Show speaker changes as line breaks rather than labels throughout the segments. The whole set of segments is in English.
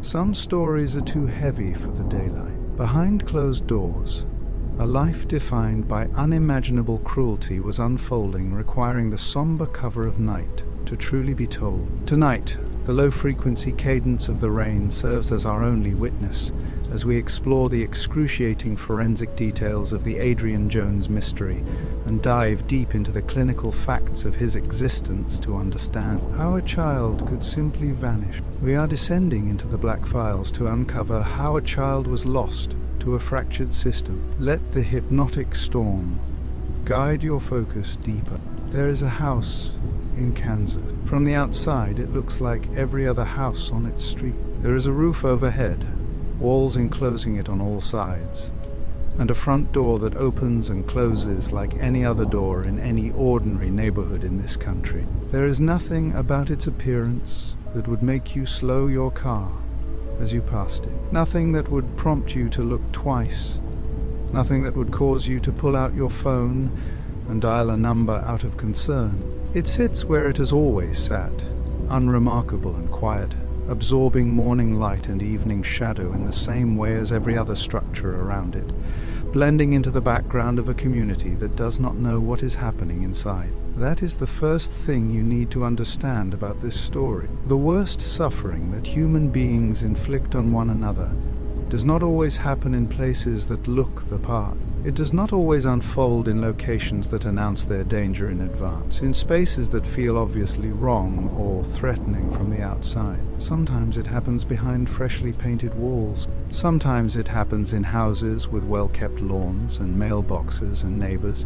Some stories are too heavy for the daylight. Behind closed doors, a life defined by unimaginable cruelty was unfolding, requiring the somber cover of night to truly be told. Tonight, the low-frequency cadence of the rain serves as our only witness as we explore the excruciating forensic details of the Adrian Jones mystery and dive deep into the clinical facts of his existence to understand how a child could simply vanish. We are descending into the black files to uncover how a child was lost to a fractured system. Let the hypnotic storm guide your focus deeper. There is a house in Kansas. From the outside, it looks like every other house on its street. There is a roof overhead, walls enclosing it on all sides, and a front door that opens and closes like any other door in any ordinary neighborhood in this country. There is nothing about its appearance that would make you slow your car as you passed it. Nothing that would prompt you to look twice. Nothing that would cause you to pull out your phone and dial a number out of concern. It sits where it has always sat, unremarkable and quiet, absorbing morning light and evening shadow in the same way as every other structure around it, blending into the background of a community that does not know what is happening inside. That is the first thing you need to understand about this story. The worst suffering that human beings inflict on one another does not always happen in places that look the part. It does not always unfold in locations that announce their danger in advance, in spaces that feel obviously wrong or threatening from the outside. Sometimes it happens behind freshly painted walls. Sometimes it happens in houses with well-kept lawns and mailboxes and neighbors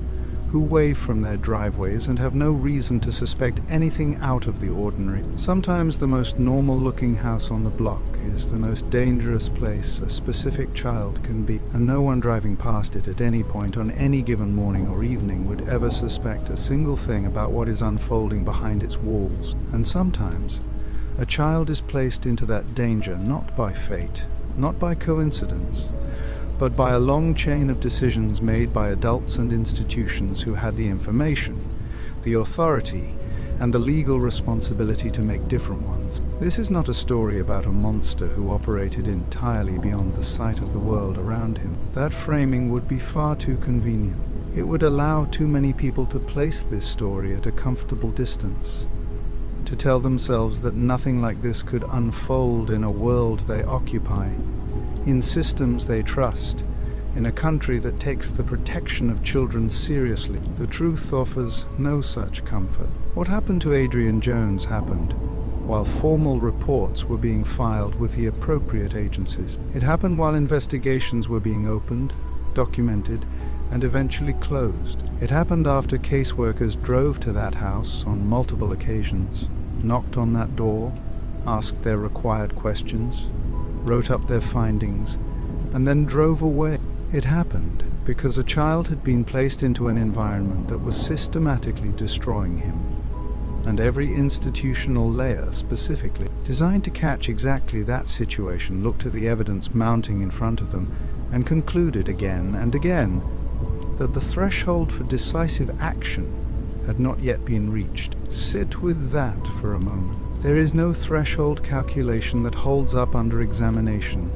who wave from their driveways and have no reason to suspect anything out of the ordinary. Sometimes the most normal-looking house on the block is the most dangerous place a specific child can be, and no one driving past it at any point on any given morning or evening would ever suspect a single thing about what is unfolding behind its walls. And sometimes a child is placed into that danger not by fate, not by coincidence, but by a long chain of decisions made by adults and institutions who had the information, the authority, and the legal responsibility to make different ones. This is not a story about a monster who operated entirely beyond the sight of the world around him. That framing would be far too convenient. It would allow too many people to place this story at a comfortable distance, to tell themselves that nothing like this could unfold in a world they occupy, in systems they trust, in a country that takes the protection of children seriously. The truth offers no such comfort. What happened to Adrian Jones happened while formal reports were being filed with the appropriate agencies. It happened while investigations were being opened, documented, and eventually closed. It happened after caseworkers drove to that house on multiple occasions, knocked on that door, asked their required questions, wrote up their findings, and then drove away. It happened because a child had been placed into an environment that was systematically destroying him, and every institutional layer specifically designed to catch exactly that situation looked at the evidence mounting in front of them and concluded again and again that the threshold for decisive action had not yet been reached. Sit with that for a moment. There is no threshold calculation that holds up under examination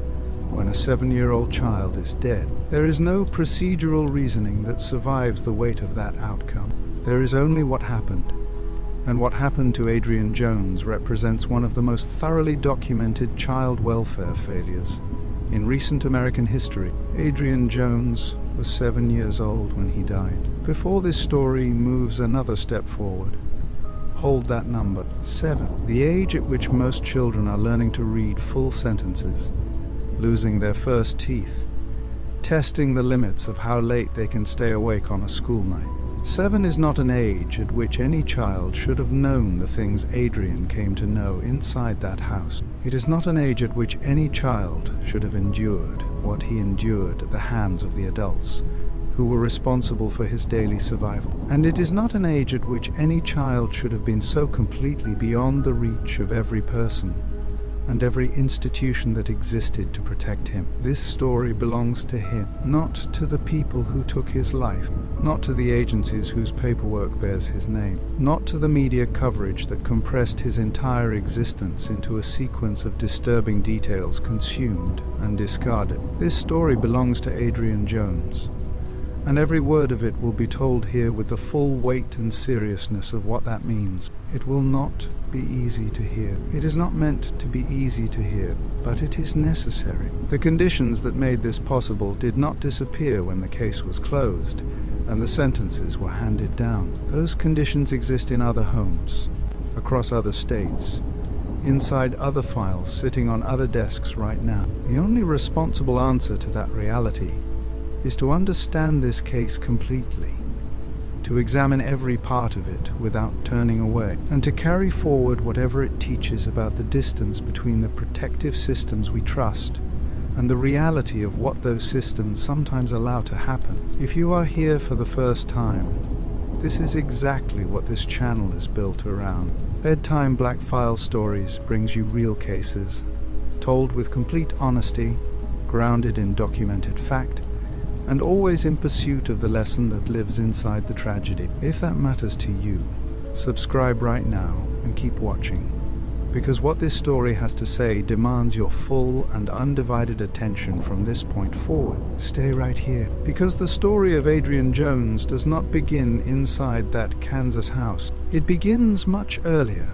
when a 7-year-old child is dead. There is no procedural reasoning that survives the weight of that outcome. There is only what happened. And what happened to Adrian Jones represents one of the most thoroughly documented child welfare failures in recent American history. Adrian Jones was 7 years old when he died. Before this story moves another step forward, hold that number, 7. The age at which most children are learning to read full sentences, losing their first teeth, testing the limits of how late they can stay awake on a school night. 7 is not an age at which any child should have known the things Adrian came to know inside that house. It is not an age at which any child should have endured what he endured at the hands of the adults who were responsible for his daily survival. And it is not an age at which any child should have been so completely beyond the reach of every person and every institution that existed to protect him. This story belongs to him, not to the people who took his life, not to the agencies whose paperwork bears his name, not to the media coverage that compressed his entire existence into a sequence of disturbing details consumed and discarded. This story belongs to Adrian Jones, and every word of it will be told here with the full weight and seriousness of what that means. It will not be easy to hear. It is not meant to be easy to hear, but it is necessary. The conditions that made this possible did not disappear when the case was closed and the sentences were handed down. Those conditions exist in other homes, across other states, inside other files sitting on other desks right now. The only responsible answer to that reality is to understand this case completely, to examine every part of it without turning away, and to carry forward whatever it teaches about the distance between the protective systems we trust and the reality of what those systems sometimes allow to happen. If you are here for the first time, this is exactly what this channel is built around. Bedtime Black File Stories brings you real cases, told with complete honesty, grounded in documented fact, and always in pursuit of the lesson that lives inside the tragedy. If that matters to you, subscribe right now and keep watching, because what this story has to say demands your full and undivided attention from this point forward. Stay right here, because the story of Adrian Jones does not begin inside that Kansas house. It begins much earlier,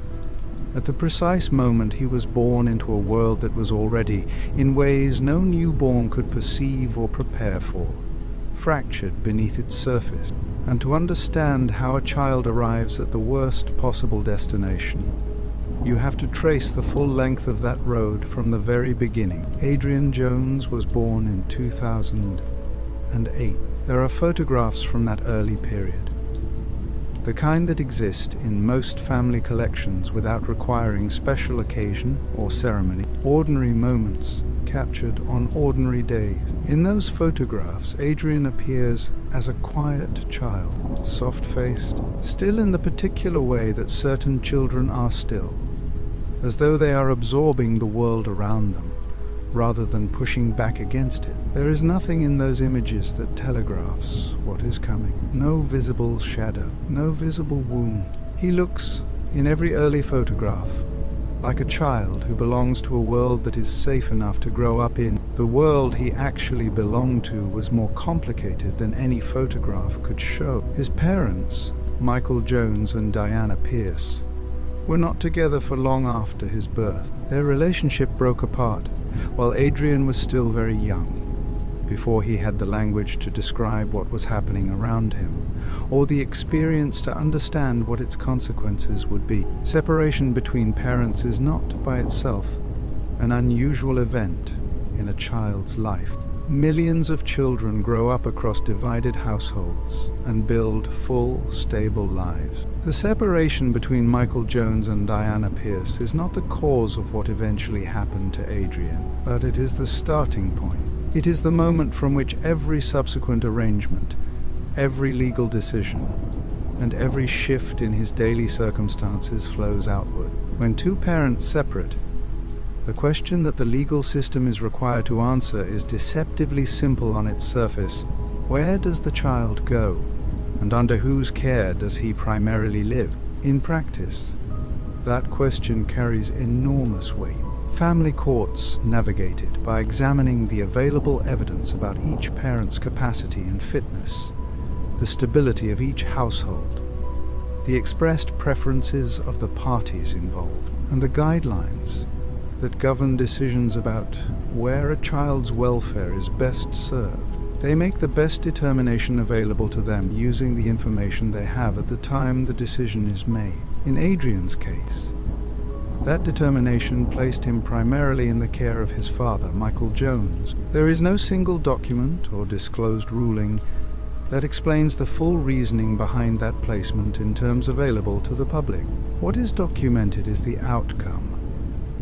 at the precise moment he was born into a world that was already, in ways no newborn could perceive or prepare for, fractured beneath its surface. And to understand how a child arrives at the worst possible destination, you have to trace the full length of that road from the very beginning. Adrian Jones was born in 2008. There are photographs from that early period, the kind that exist in most family collections without requiring special occasion or ceremony, ordinary moments captured on ordinary days. In those photographs, Adrian appears as a quiet child, soft-faced, still in the particular way that certain children are still, as though they are absorbing the world around them, rather than pushing back against it. There is nothing in those images that telegraphs what is coming. No visible shadow, no visible wound. He looks, in every early photograph, like a child who belongs to a world that is safe enough to grow up in. The world he actually belonged to was more complicated than any photograph could show. His parents, Michael Jones and Diana Pierce, were not together for long after his birth. Their relationship broke apart while Adrian was still very young, before he had the language to describe what was happening around him, or the experience to understand what its consequences would be. Separation between parents is not, by itself, an unusual event in a child's life. Millions of children grow up across divided households and build full, stable lives. The separation between Michael Jones and Diana Pierce is not the cause of what eventually happened to Adrian, but it is the starting point. It is the moment from which every subsequent arrangement, every legal decision, and every shift in his daily circumstances flows outward. When two parents separate, the question that the legal system is required to answer is deceptively simple on its surface. Where does the child go, and under whose care does he primarily live? In practice, that question carries enormous weight. Family courts navigate it by examining the available evidence about each parent's capacity and fitness, the stability of each household, the expressed preferences of the parties involved, and the guidelines that govern decisions about where a child's welfare is best served. They make the best determination available to them using the information they have at the time the decision is made. In Adrian's case, that determination placed him primarily in the care of his father, Michael Jones. There is no single document or disclosed ruling that explains the full reasoning behind that placement in terms available to the public. What is documented is the outcome.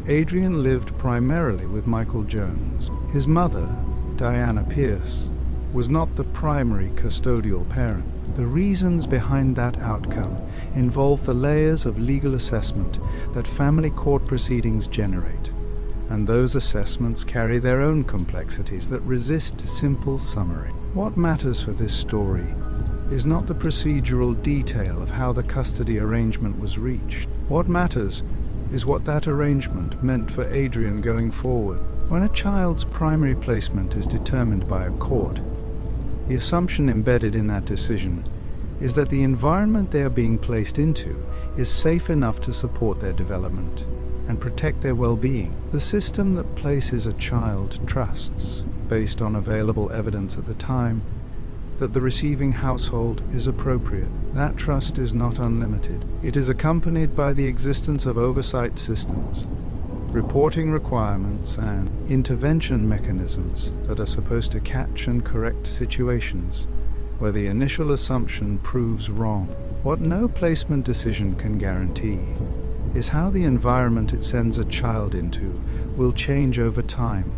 Adrian lived primarily with Michael Jones. His mother, Diana Pierce, was not the primary custodial parent. The reasons behind that outcome involve the layers of legal assessment that family court proceedings generate, and those assessments carry their own complexities that resist simple summary. What matters for this story is not the procedural detail of how the custody arrangement was reached. What matters is what that arrangement meant for Adrian going forward. When a child's primary placement is determined by a court, the assumption embedded in that decision is that the environment they are being placed into is safe enough to support their development and protect their well-being. The system that places a child trusts, based on available evidence at the time, that the receiving household is appropriate. That trust is not unlimited. It is accompanied by the existence of oversight systems, reporting requirements, and intervention mechanisms that are supposed to catch and correct situations where the initial assumption proves wrong. What no placement decision can guarantee is how the environment it sends a child into will change over time,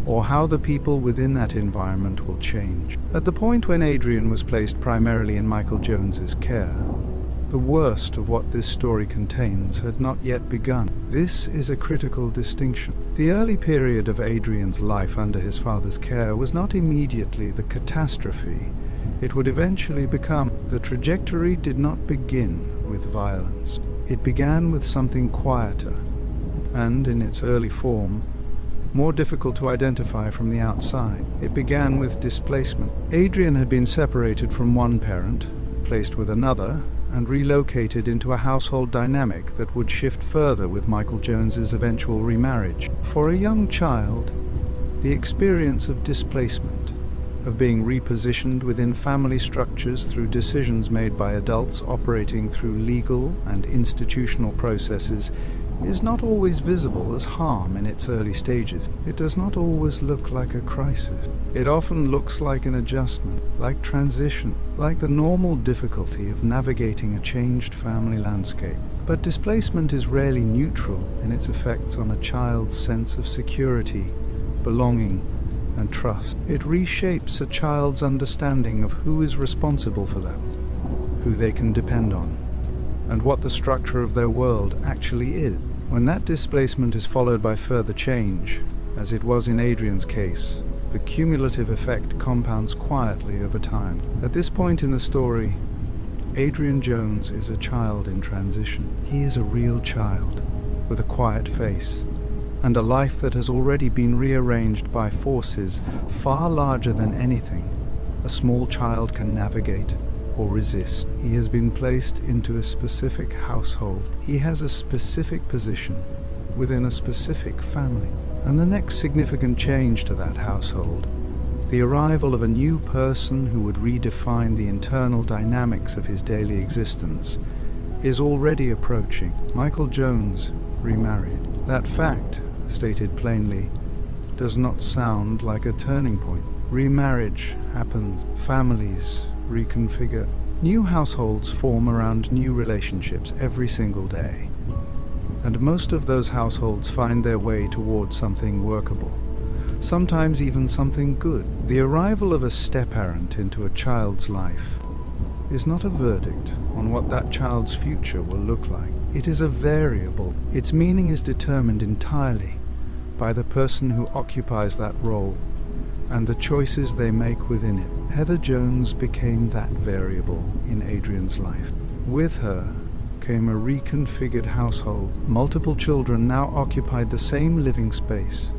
or how the people within that environment will change. At the point when Adrian was placed primarily in Michael Jones's care, the worst of what this story contains had not yet begun. This is a critical distinction. The early period of Adrian's life under his father's care was not immediately the catastrophe it would eventually become. The trajectory did not begin with violence. It began with something quieter, and in its early form, more difficult to identify from the outside. It began with displacement. Adrian had been separated from one parent, placed with another, and relocated into a household dynamic that would shift further with Michael Jones's eventual remarriage. For a young child, the experience of displacement, of being repositioned within family structures through decisions made by adults operating through legal and institutional processes, is not always visible as harm in its early stages. It does not always look like a crisis. It often looks like an adjustment, like transition, like the normal difficulty of navigating a changed family landscape. But displacement is rarely neutral in its effects on a child's sense of security, belonging, and trust. It reshapes a child's understanding of who is responsible for them, who they can depend on, and what the structure of their world actually is. When that displacement is followed by further change, as it was in Adrian's case, the cumulative effect compounds quietly over time. At this point in the story, Adrian Jones is a child in transition. He is a real child, with a quiet face, and a life that has already been rearranged by forces far larger than anything a small child can navigate or resist. He has been placed into a specific household. He has a specific position within a specific family. And the next significant change to that household, the arrival of a new person who would redefine the internal dynamics of his daily existence, is already approaching. Michael Jones remarried. That fact, stated plainly, does not sound like a turning point. Remarriage happens. Families reconfigure. New households form around new relationships every single day. And most of those households find their way towards something workable, sometimes even something good. The arrival of a step-parent into a child's life is not a verdict on what that child's future will look like. It is a variable. Its meaning is determined entirely by the person who occupies that role and the choices they make within it. Heather Jones became that variable in Adrian's life. With her came a reconfigured household. Multiple children now occupied the same living space,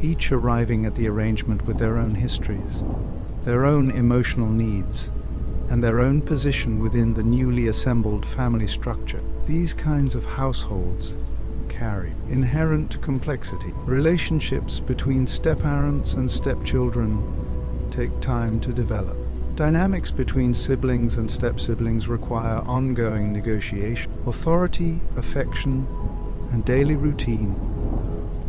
each arriving at the arrangement with their own histories, their own emotional needs, and their own position within the newly assembled family structure. These kinds of households carry inherent complexity. Relationships between step-parents and stepchildren take time to develop. Dynamics between siblings and step-siblings require ongoing negotiation. Authority, affection, and daily routine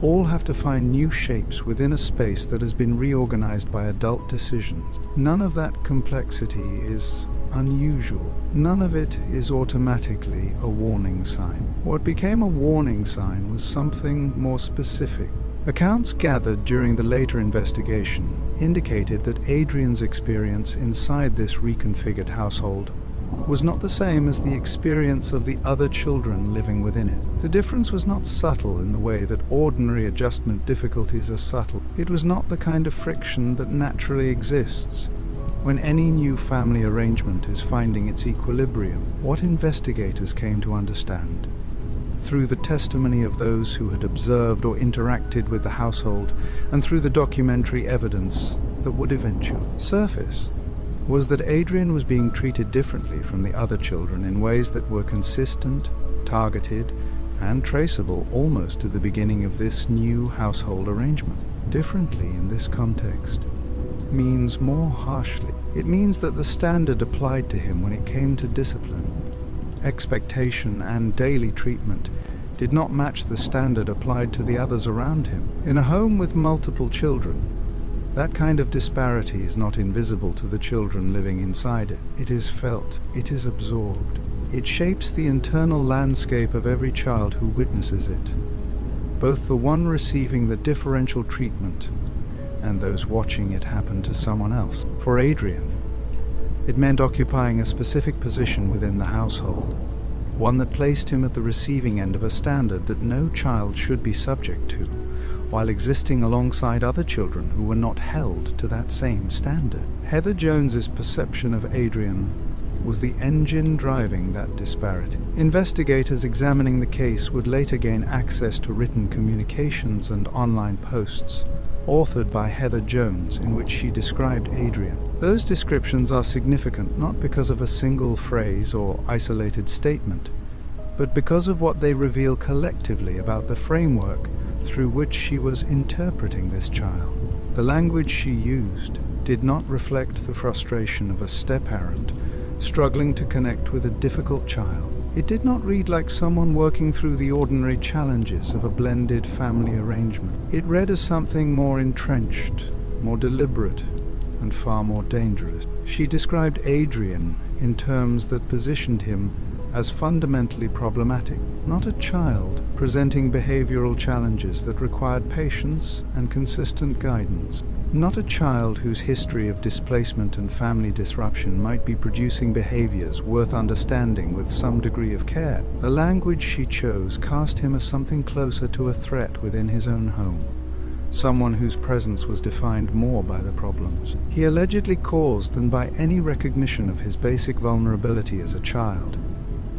all have to find new shapes within a space that has been reorganized by adult decisions. None of that complexity is unusual. None of it is automatically a warning sign. What became a warning sign was something more specific. Accounts gathered during the later investigation indicated that Adrian's experience inside this reconfigured household was not the same as the experience of the other children living within it. The difference was not subtle in the way that ordinary adjustment difficulties are subtle. It was not the kind of friction that naturally exists when any new family arrangement is finding its equilibrium. What investigators came to understand, through the testimony of those who had observed or interacted with the household, and through the documentary evidence that would eventually surface, was that Adrian was being treated differently from the other children in ways that were consistent, targeted, and traceable almost to the beginning of this new household arrangement. Differently in this context means more harshly. It means that the standard applied to him when it came to discipline, expectation, and daily treatment did not match the standard applied to the others around him. In a home with multiple children, that kind of disparity is not invisible to the children living inside it. It is felt, it is absorbed. It shapes the internal landscape of every child who witnesses it, both the one receiving the differential treatment and those watching it happen to someone else. For Adrian, it meant occupying a specific position within the household, one that placed him at the receiving end of a standard that no child should be subject to, while existing alongside other children who were not held to that same standard. Heather Jones's perception of Adrian was the engine driving that disparity. Investigators examining the case would later gain access to written communications and online posts authored by Heather Jones, in which she described Adrian. Those descriptions are significant not because of a single phrase or isolated statement, but because of what they reveal collectively about the framework through which she was interpreting this child. The language she used did not reflect the frustration of a step-parent struggling to connect with a difficult child. It did not read like someone working through the ordinary challenges of a blended family arrangement. It read as something more entrenched, more deliberate, and far more dangerous. She described Adrian in terms that positioned him as fundamentally problematic, not a child presenting behavioral challenges that required patience and consistent guidance, not a child whose history of displacement and family disruption might be producing behaviors worth understanding with some degree of care. The language she chose cast him as something closer to a threat within his own home, someone whose presence was defined more by the problems he allegedly caused than by any recognition of his basic vulnerability as a child,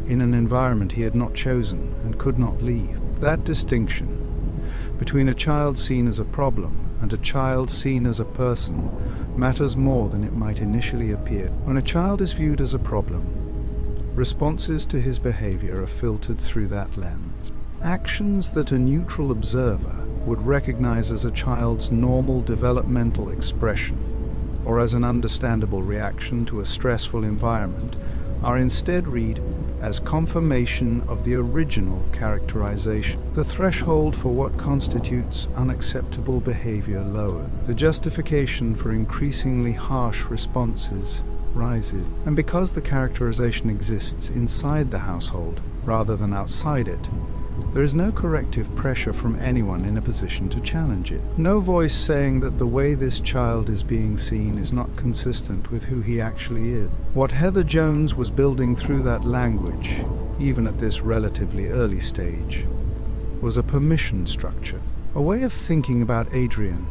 in an environment he had not chosen and could not leave. That distinction between a child seen as a problem and a child seen as a person matters more than it might initially appear. When a child is viewed as a problem, responses to his behavior are filtered through that lens. Actions that a neutral observer would recognize as a child's normal developmental expression or as an understandable reaction to a stressful environment are instead read as confirmation of the original characterization. The threshold for what constitutes unacceptable behavior lowered. The justification for increasingly harsh responses rises. And because the characterization exists inside the household rather than outside it, there is no corrective pressure from anyone in a position to challenge it. No voice saying that the way this child is being seen is not consistent with who he actually is. What Heather Jones was building through that language, even at this relatively early stage, was a permission structure, a way of thinking about Adrian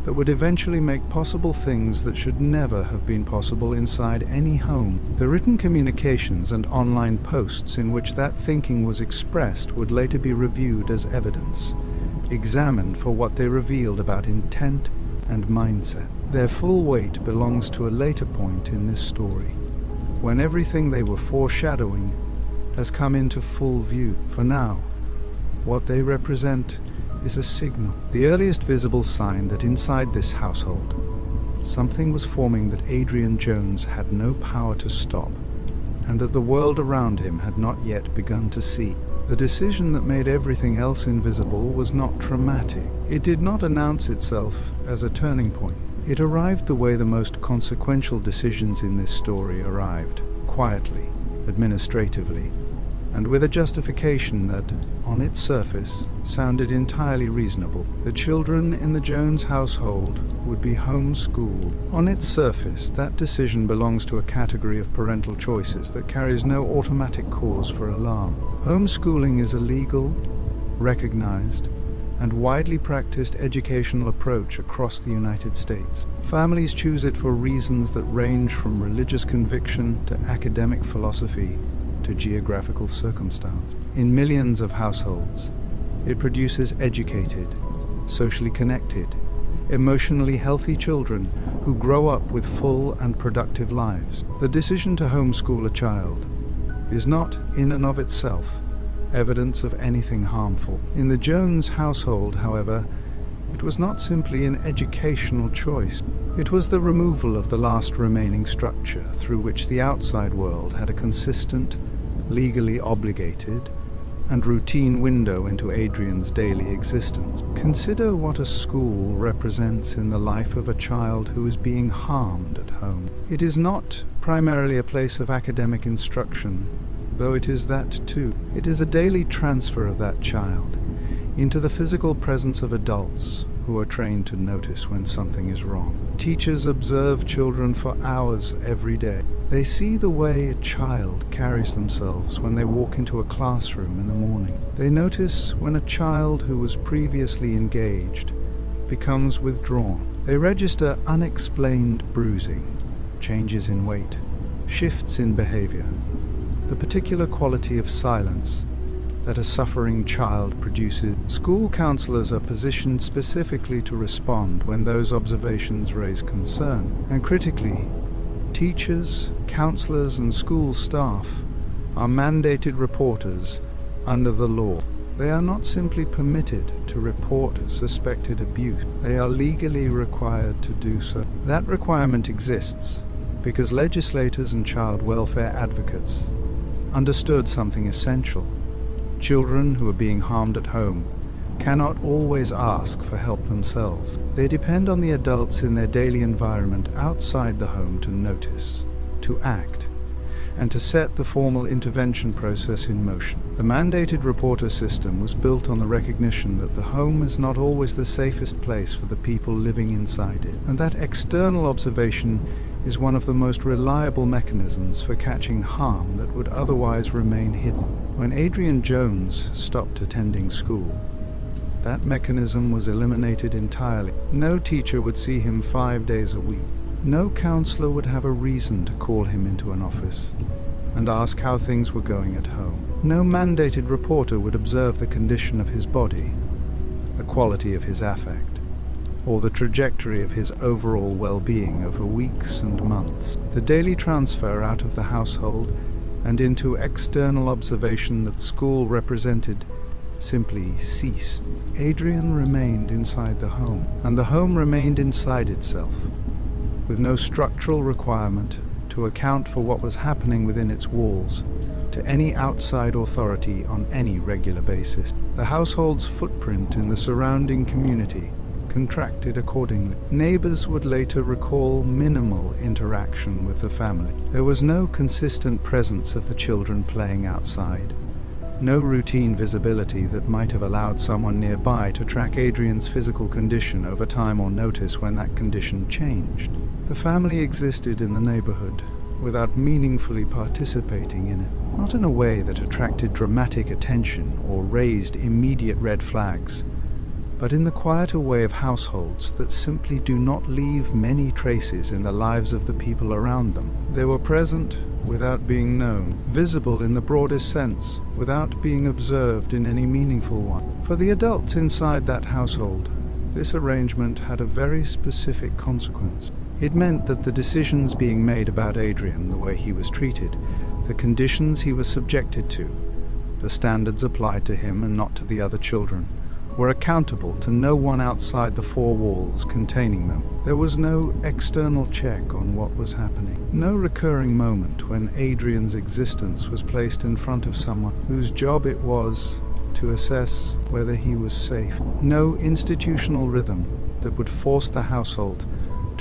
that would eventually make possible things that should never have been possible inside any home. The written communications and online posts in which that thinking was expressed would later be reviewed as evidence, examined for what they revealed about intent and mindset. Their full weight belongs to a later point in this story, when everything they were foreshadowing has come into full view. For now, what they represent is a signal, the earliest visible sign that inside this household, something was forming that Adrian Jones had no power to stop, and that the world around him had not yet begun to see. The decision that made everything else invisible was not traumatic. It did not announce itself as a turning point. It arrived the way the most consequential decisions in this story arrived, quietly, administratively, and with a justification that, on its surface, sounded entirely reasonable. The children in the Jones household would be homeschooled. On its surface, that decision belongs to a category of parental choices that carries no automatic cause for alarm. Homeschooling is a legal, recognized, and widely practiced educational approach across the United States. Families choose it for reasons that range from religious conviction to academic philosophy to geographical circumstance. In millions of households, it produces educated, socially connected, emotionally healthy children who grow up with full and productive lives. The decision to homeschool a child is not, in and of itself, evidence of anything harmful. In the Jones household, however, it was not simply an educational choice. It was the removal of the last remaining structure through which the outside world had a consistent, legally obligated, and routine window into Adrian's daily existence. Consider what a school represents in the life of a child who is being harmed at home. It is not primarily a place of academic instruction, though it is that too. It is a daily transfer of that child into the physical presence of adults who are trained to notice when something is wrong. Teachers observe children for hours every day. They see the way a child carries themselves when they walk into a classroom in the morning. They notice when a child who was previously engaged becomes withdrawn. They register unexplained bruising, changes in weight, shifts in behavior, the particular quality of silence that a suffering child produces. School counselors are positioned specifically to respond when those observations raise concern. And critically, teachers, counselors, and school staff are mandated reporters under the law. They are not simply permitted to report suspected abuse. They are legally required to do so. That requirement exists because legislators and child welfare advocates understood something essential. Children who are being harmed at home cannot always ask for help themselves. They depend on the adults in their daily environment outside the home to notice, to act, and to set the formal intervention process in motion. The mandated reporter system was built on the recognition that the home is not always the safest place for the people living inside it, and that external observation is one of the most reliable mechanisms for catching harm that would otherwise remain hidden. When Adrian Jones stopped attending school, that mechanism was eliminated entirely. No teacher would see him 5 days a week. No counselor would have a reason to call him into an office and ask how things were going at home. No mandated reporter would observe the condition of his body, the quality of his affect, or the trajectory of his overall well-being over weeks and months. The daily transfer out of the household and into external observation that school represented simply ceased. Adrian remained inside the home, and the home remained inside itself, with no structural requirement to account for what was happening within its walls to any outside authority on any regular basis. The household's footprint in the surrounding community contracted accordingly. Neighbors would later recall minimal interaction with the family. There was no consistent presence of the children playing outside, no routine visibility that might have allowed someone nearby to track Adrian's physical condition over time or notice when that condition changed. The family existed in the neighborhood without meaningfully participating in it, not in a way that attracted dramatic attention or raised immediate red flags, but in the quieter way of households that simply do not leave many traces in the lives of the people around them. They were present without being known, visible in the broadest sense without being observed in any meaningful one. For the adults inside that household, this arrangement had a very specific consequence. It meant that the decisions being made about Adrian, the way he was treated, the conditions he was subjected to, the standards applied to him and not to the other children, were accountable to no one outside the four walls containing them. There was no external check on what was happening. No recurring moment when Adrian's existence was placed in front of someone whose job it was to assess whether he was safe. No institutional rhythm that would force the household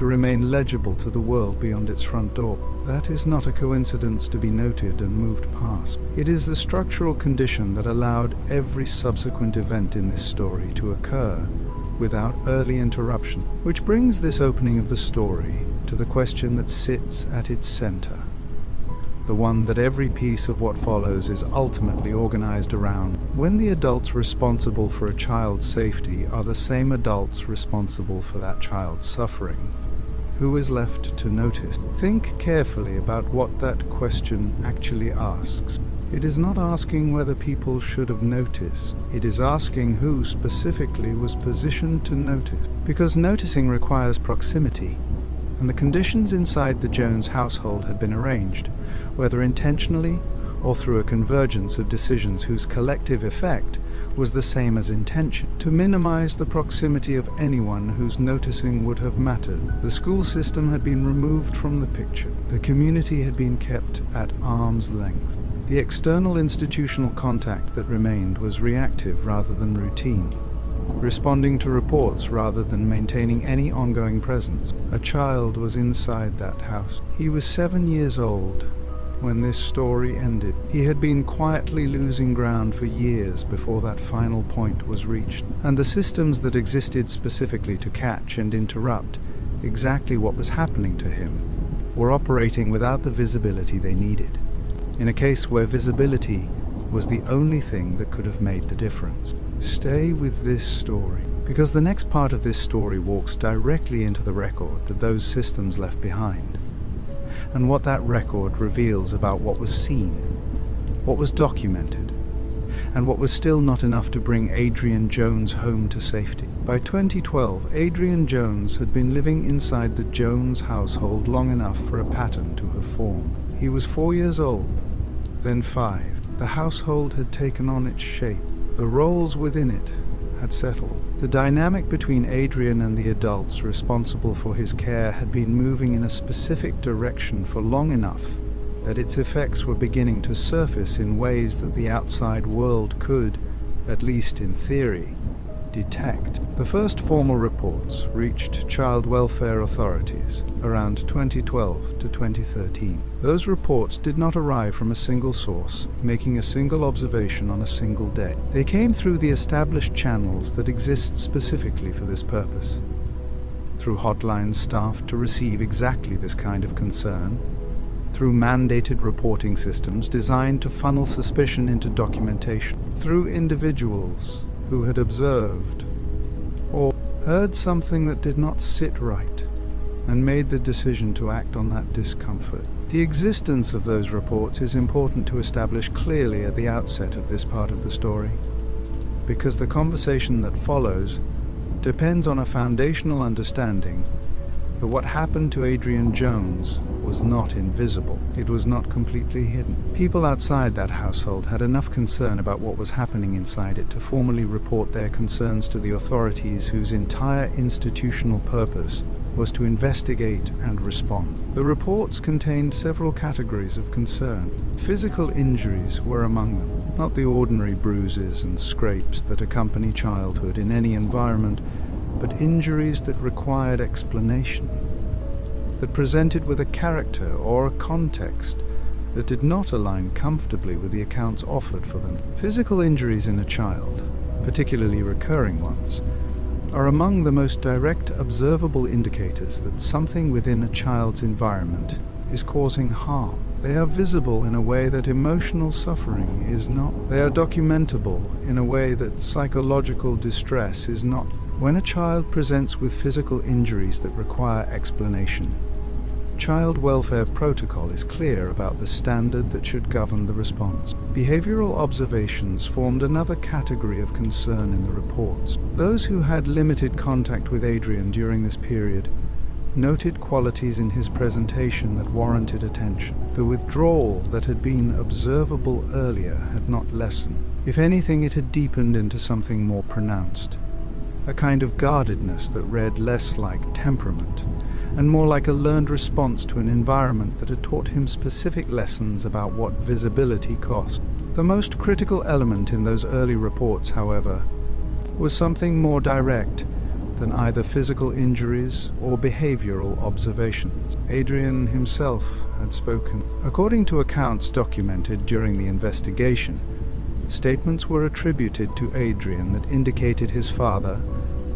to remain legible to the world beyond its front door. That is not a coincidence to be noted and moved past. It is the structural condition that allowed every subsequent event in this story to occur without early interruption. Which brings this opening of the story to the question that sits at its center. The one that every piece of what follows is ultimately organized around. When the adults responsible for a child's safety are the same adults responsible for that child's suffering, who is left to notice? Think carefully about what that question actually asks. It is not asking whether people should have noticed. It is asking who specifically was positioned to notice. Because noticing requires proximity, and the conditions inside the Jones household had been arranged, whether intentionally or through a convergence of decisions whose collective effect was the same as intention, to minimize the proximity of anyone whose noticing would have mattered. The school system had been removed from the picture. The community had been kept at arm's length. The external institutional contact that remained was reactive rather than routine, responding to reports rather than maintaining any ongoing presence. A child was inside that house. He was 7 years old when this story ended. He had been quietly losing ground for years before that final point was reached, and the systems that existed specifically to catch and interrupt exactly what was happening to him were operating without the visibility they needed, in a case where visibility was the only thing that could have made the difference. Stay with this story, because the next part of this story walks directly into the record that those systems left behind, and what that record reveals about what was seen, what was documented, and what was still not enough to bring Adrian Jones home to safety. By 2012, Adrian Jones had been living inside the Jones household long enough for a pattern to have formed. He was 4 years old, then 5. The household had taken on its shape. The roles within it had settled. The dynamic between Adrian and the adults responsible for his care had been moving in a specific direction for long enough that its effects were beginning to surface in ways that the outside world could, at least in theory, detect. The first formal reports reached child welfare authorities around 2012 to 2013. Those reports did not arrive from a single source, making a single observation on a single day. They came through the established channels that exist specifically for this purpose, through hotlines staffed to receive exactly this kind of concern, through mandated reporting systems designed to funnel suspicion into documentation, through individuals who had observed or heard something that did not sit right and made the decision to act on that discomfort. The existence of those reports is important to establish clearly at the outset of this part of the story, because the conversation that follows depends on a foundational understanding that what happened to Adrian Jones was not invisible. It was not completely hidden. People outside that household had enough concern about what was happening inside it to formally report their concerns to the authorities, whose entire institutional purpose was to investigate and respond. The reports contained several categories of concern. Physical injuries were among them, not the ordinary bruises and scrapes that accompany childhood in any environment, but injuries that required explanation, that presented with a character or a context that did not align comfortably with the accounts offered for them. Physical injuries in a child, particularly recurring ones, are among the most direct observable indicators that something within a child's environment is causing harm. They are visible in a way that emotional suffering is not. They are documentable in a way that psychological distress is not. When a child presents with physical injuries that require explanation, child welfare protocol is clear about the standard that should govern the response. Behavioral observations formed another category of concern in the reports. Those who had limited contact with Adrian during this period noted qualities in his presentation that warranted attention. The withdrawal that had been observable earlier had not lessened. If anything, it had deepened into something more pronounced, a kind of guardedness that read less like temperament and more like a learned response to an environment that had taught him specific lessons about what visibility cost. The most critical element in those early reports, however, was something more direct than either physical injuries or behavioral observations. Adrian himself had spoken. According to accounts documented during the investigation, statements were attributed to Adrian that indicated his father,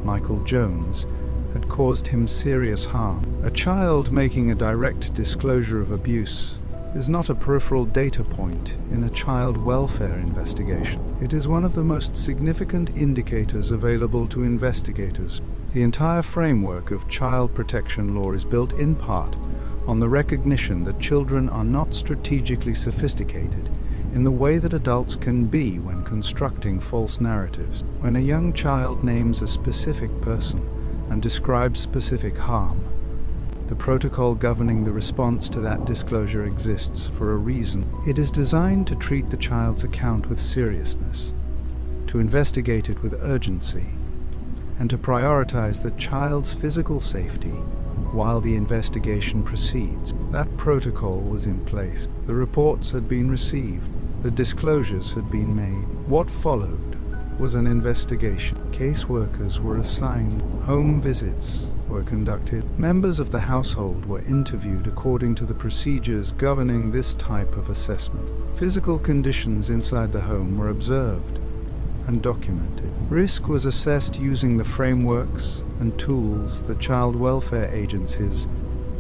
Michael Jones, had caused him serious harm. A child making a direct disclosure of abuse is not a peripheral data point in a child welfare investigation. It is one of the most significant indicators available to investigators. The entire framework of child protection law is built in part on the recognition that children are not strategically sophisticated in the way that adults can be when constructing false narratives. When a young child names a specific person and describes specific harm, the protocol governing the response to that disclosure exists for a reason. It is designed to treat the child's account with seriousness, to investigate it with urgency, and to prioritize the child's physical safety while the investigation proceeds. That protocol was in place. The reports had been received. The disclosures had been made. What followed was an investigation. Caseworkers were assigned. Home visits were conducted. Members of the household were interviewed according to the procedures governing this type of assessment. Physical conditions inside the home were observed and documented. Risk was assessed using the frameworks and tools that child welfare agencies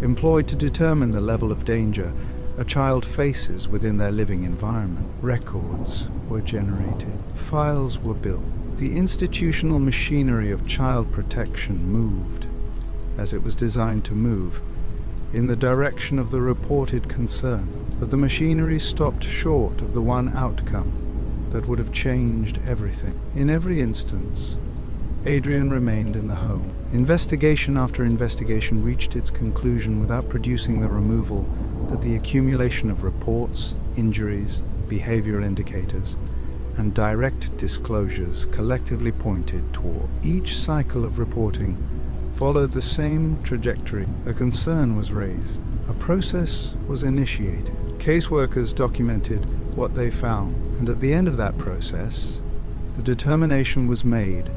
employed to determine the level of danger a child faces within their living environment. Records were generated. Files were built. The institutional machinery of child protection moved, as it was designed to move, in the direction of the reported concern. But the machinery stopped short of the one outcome that would have changed everything. In every instance, Adrian remained in the home. Investigation after investigation reached its conclusion without producing the removal that the accumulation of reports, injuries, behavioral indicators, and direct disclosures collectively pointed toward. Each cycle of reporting followed the same trajectory. A concern was raised. A process was initiated. Caseworkers documented what they found, and at the end of that process, the determination was made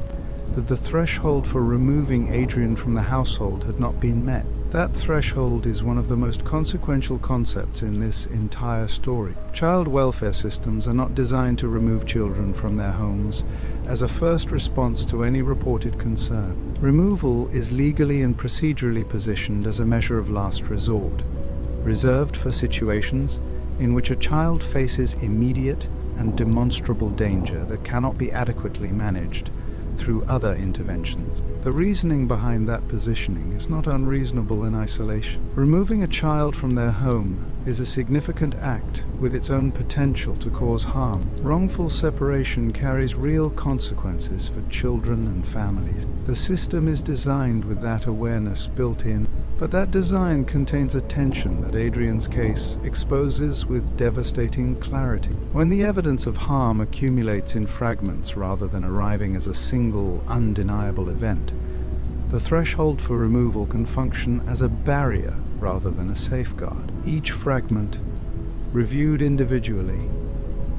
that the threshold for removing Adrian from the household had not been met. That threshold is one of the most consequential concepts in this entire story. Child welfare systems are not designed to remove children from their homes as a first response to any reported concern. Removal is legally and procedurally positioned as a measure of last resort, reserved for situations in which a child faces immediate and demonstrable danger that cannot be adequately managed through other interventions. The reasoning behind that positioning is not unreasonable in isolation. Removing a child from their home is a significant act with its own potential to cause harm. Wrongful separation carries real consequences for children and families. The system is designed with that awareness built in, but that design contains a tension that Adrian's case exposes with devastating clarity. When the evidence of harm accumulates in fragments rather than arriving as a single, undeniable event, the threshold for removal can function as a barrier rather than a safeguard. Each fragment, reviewed individually,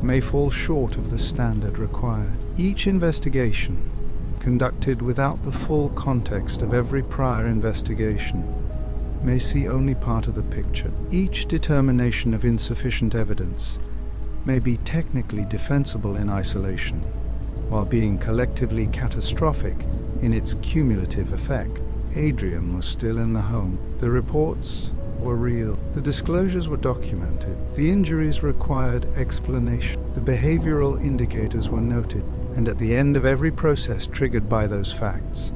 may fall short of the standard required. Each investigation, conducted without the full context of every prior investigation, may see only part of the picture. Each determination of insufficient evidence may be technically defensible in isolation, while being collectively catastrophic in its cumulative effect. Adrian was still in the home. The reports were real. The disclosures were documented. The injuries required explanation. The behavioral indicators were noted. And at the end of every process triggered by those facts,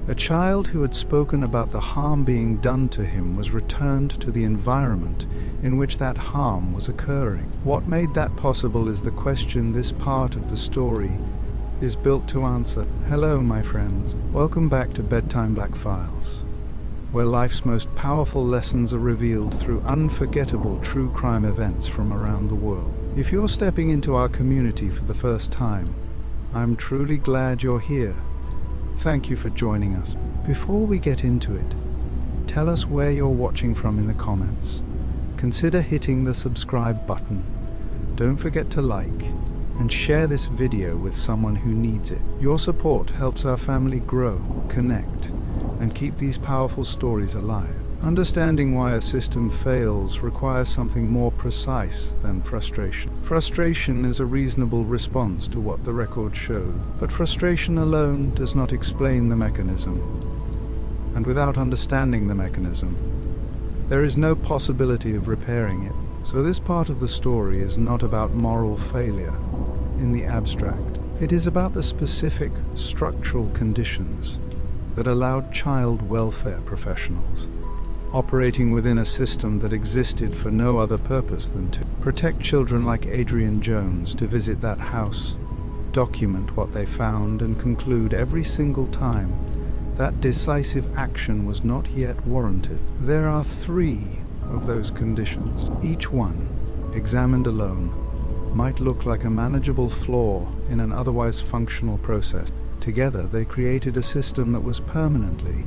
a child who had spoken about the harm being done to him was returned to the environment in which that harm was occurring. What made that possible is the question this part of the story is built to answer. Hello, my friends. Welcome back to Bedtime Black Files, where life's most powerful lessons are revealed through unforgettable true crime events from around the world. If you're stepping into our community for the first time, I'm truly glad you're here. Thank you for joining us. Before we get into it, tell us where you're watching from in the comments. Consider hitting the subscribe button. Don't forget to like and share this video with someone who needs it. Your support helps our family grow, connect, and keep these powerful stories alive. Understanding why a system fails requires something more precise than frustration. Frustration is a reasonable response to what the record showed, but frustration alone does not explain the mechanism. And without understanding the mechanism, there is no possibility of repairing it. So this part of the story is not about moral failure in the abstract. It is about the specific structural conditions that allowed child welfare professionals, operating within a system that existed for no other purpose than to protect children like Adrian Jones, to visit that house, document what they found, and conclude every single time that decisive action was not yet warranted. There are 3 of those conditions. Each one, examined alone, might look like a manageable flaw in an otherwise functional process. Together, they created a system that was permanently,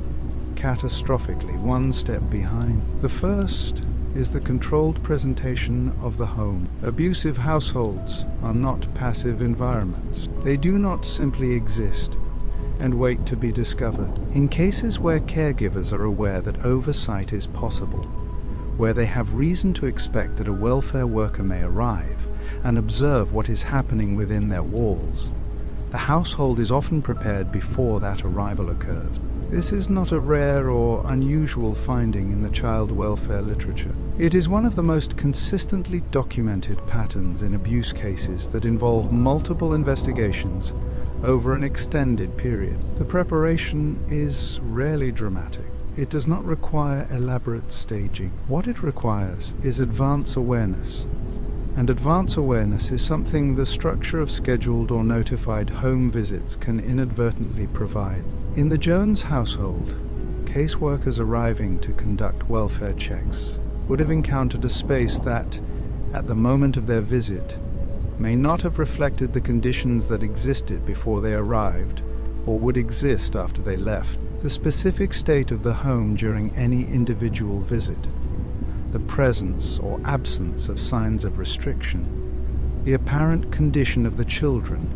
catastrophically, one step behind. The first is the controlled presentation of the home. Abusive households are not passive environments. They do not simply exist and wait to be discovered. In cases where caregivers are aware that oversight is possible, where they have reason to expect that a welfare worker may arrive and observe what is happening within their walls, the household is often prepared before that arrival occurs. This is not a rare or unusual finding in the child welfare literature. It is one of the most consistently documented patterns in abuse cases that involve multiple investigations over an extended period. The preparation is rarely dramatic. It does not require elaborate staging. What it requires is advance awareness. And advance awareness is something the structure of scheduled or notified home visits can inadvertently provide. In the Jones household, caseworkers arriving to conduct welfare checks would have encountered a space that, at the moment of their visit, may not have reflected the conditions that existed before they arrived or would exist after they left. The specific state of the home during any individual visit, the presence or absence of signs of restriction, the apparent condition of the children,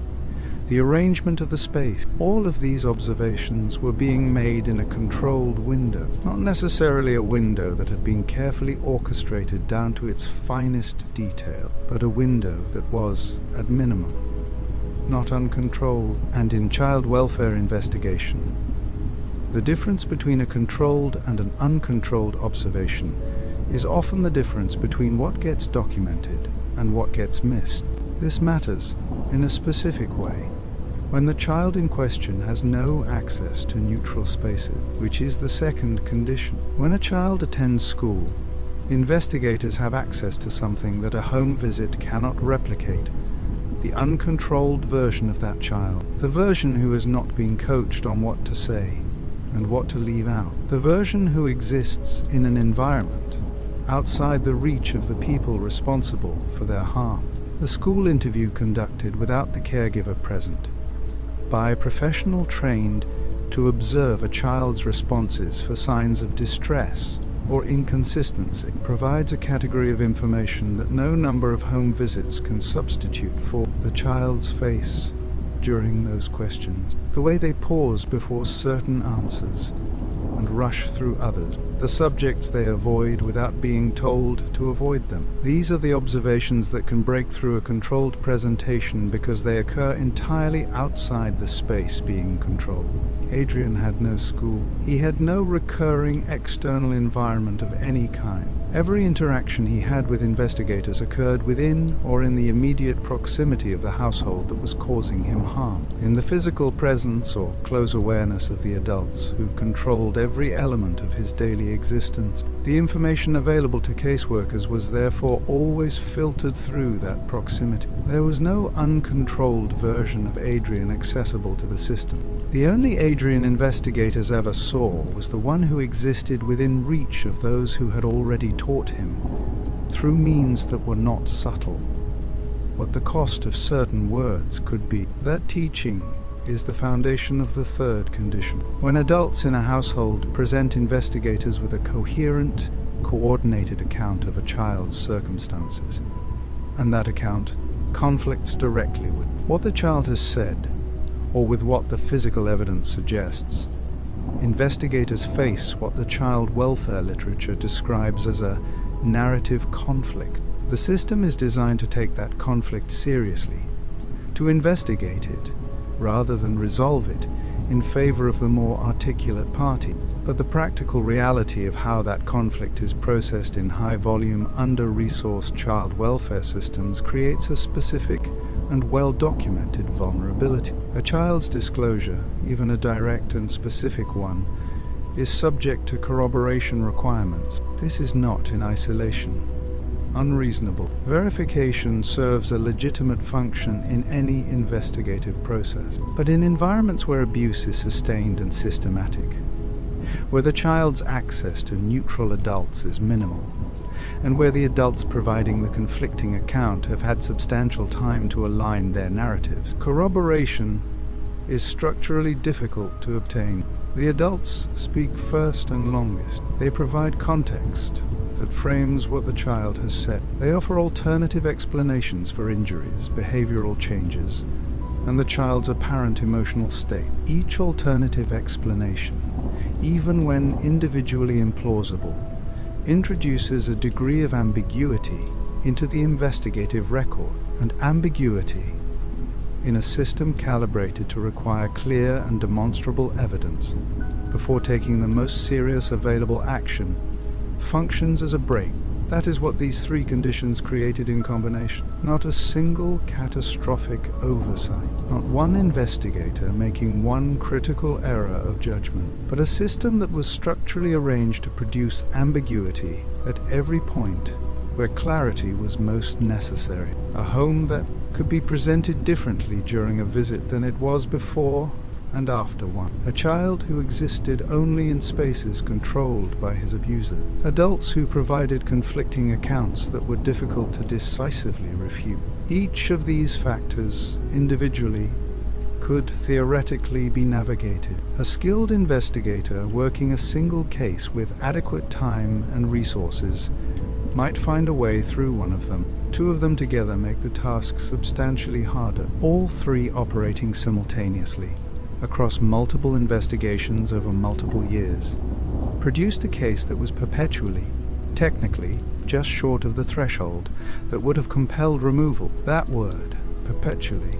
the arrangement of the space, all of these observations were being made in a controlled window, not necessarily a window that had been carefully orchestrated down to its finest detail, but a window that was, at minimum, not uncontrolled. And in child welfare investigation, the difference between a controlled and an uncontrolled observation is often the difference between what gets documented and what gets missed. This matters in a specific way when the child in question has no access to neutral spaces, which is the second condition. When a child attends school, investigators have access to something that a home visit cannot replicate: the uncontrolled version of that child, the version who has not been coached on what to say and what to leave out, the version who exists in an environment outside the reach of the people responsible for their harm. The school interview conducted without the caregiver present, by a professional trained to observe a child's responses for signs of distress or inconsistency, provides a category of information that no number of home visits can substitute for. The child's face during those questions, the way they pause before certain answers and rush through others, the subjects they avoid without being told to avoid them. These are the observations that can break through a controlled presentation because they occur entirely outside the space being controlled. Adrian had no school. He had no recurring external environment of any kind. Every interaction he had with investigators occurred within or in the immediate proximity of the household that was causing him harm, in the physical presence or close awareness of the adults who controlled every element of his daily existence. The information available to caseworkers was therefore always filtered through that proximity. There was no uncontrolled version of Adrian accessible to the system. The only Adrian investigators ever saw was the one who existed within reach of those who had already taught him, through means that were not subtle, what the cost of certain words could be. That teaching is the foundation of the third condition. When adults in a household present investigators with a coherent, coordinated account of a child's circumstances, and that account conflicts directly with what the child has said or with what the physical evidence suggests. Investigators face what the child welfare literature describes as a narrative conflict. The system is designed to take that conflict seriously, to investigate it, rather than resolve it in favor of the more articulate party. But the practical reality of how that conflict is processed in high-volume, under-resourced child welfare systems creates a specific and well-documented vulnerability. A child's disclosure, even a direct and specific one, is subject to corroboration requirements. This is not in isolation unreasonable. Verification serves a legitimate function in any investigative process, but in environments where abuse is sustained and systematic, where the child's access to neutral adults is minimal, and where the adults providing the conflicting account have had substantial time to align their narratives, corroboration is structurally difficult to obtain. The adults speak first and longest. They provide context that frames what the child has said. They offer alternative explanations for injuries, behavioral changes, and the child's apparent emotional state. Each alternative explanation, even when individually implausible, introduces a degree of ambiguity into the investigative record, and ambiguity in a system calibrated to require clear and demonstrable evidence before taking the most serious available action functions as a brake. That is what these three conditions created in combination. Not a single catastrophic oversight, not one investigator making one critical error of judgment, but a system that was structurally arranged to produce ambiguity at every point where clarity was most necessary. A home that could be presented differently during a visit than it was before and after one. A child who existed only in spaces controlled by his abusers. Adults who provided conflicting accounts that were difficult to decisively refute. Each of these factors, individually, could theoretically be navigated. A skilled investigator working a single case with adequate time and resources might find a way through one of them. Two of them together make the task substantially harder. All three operating simultaneously across multiple investigations over multiple years produced a case that was perpetually, technically, just short of the threshold that would have compelled removal. That word, perpetually,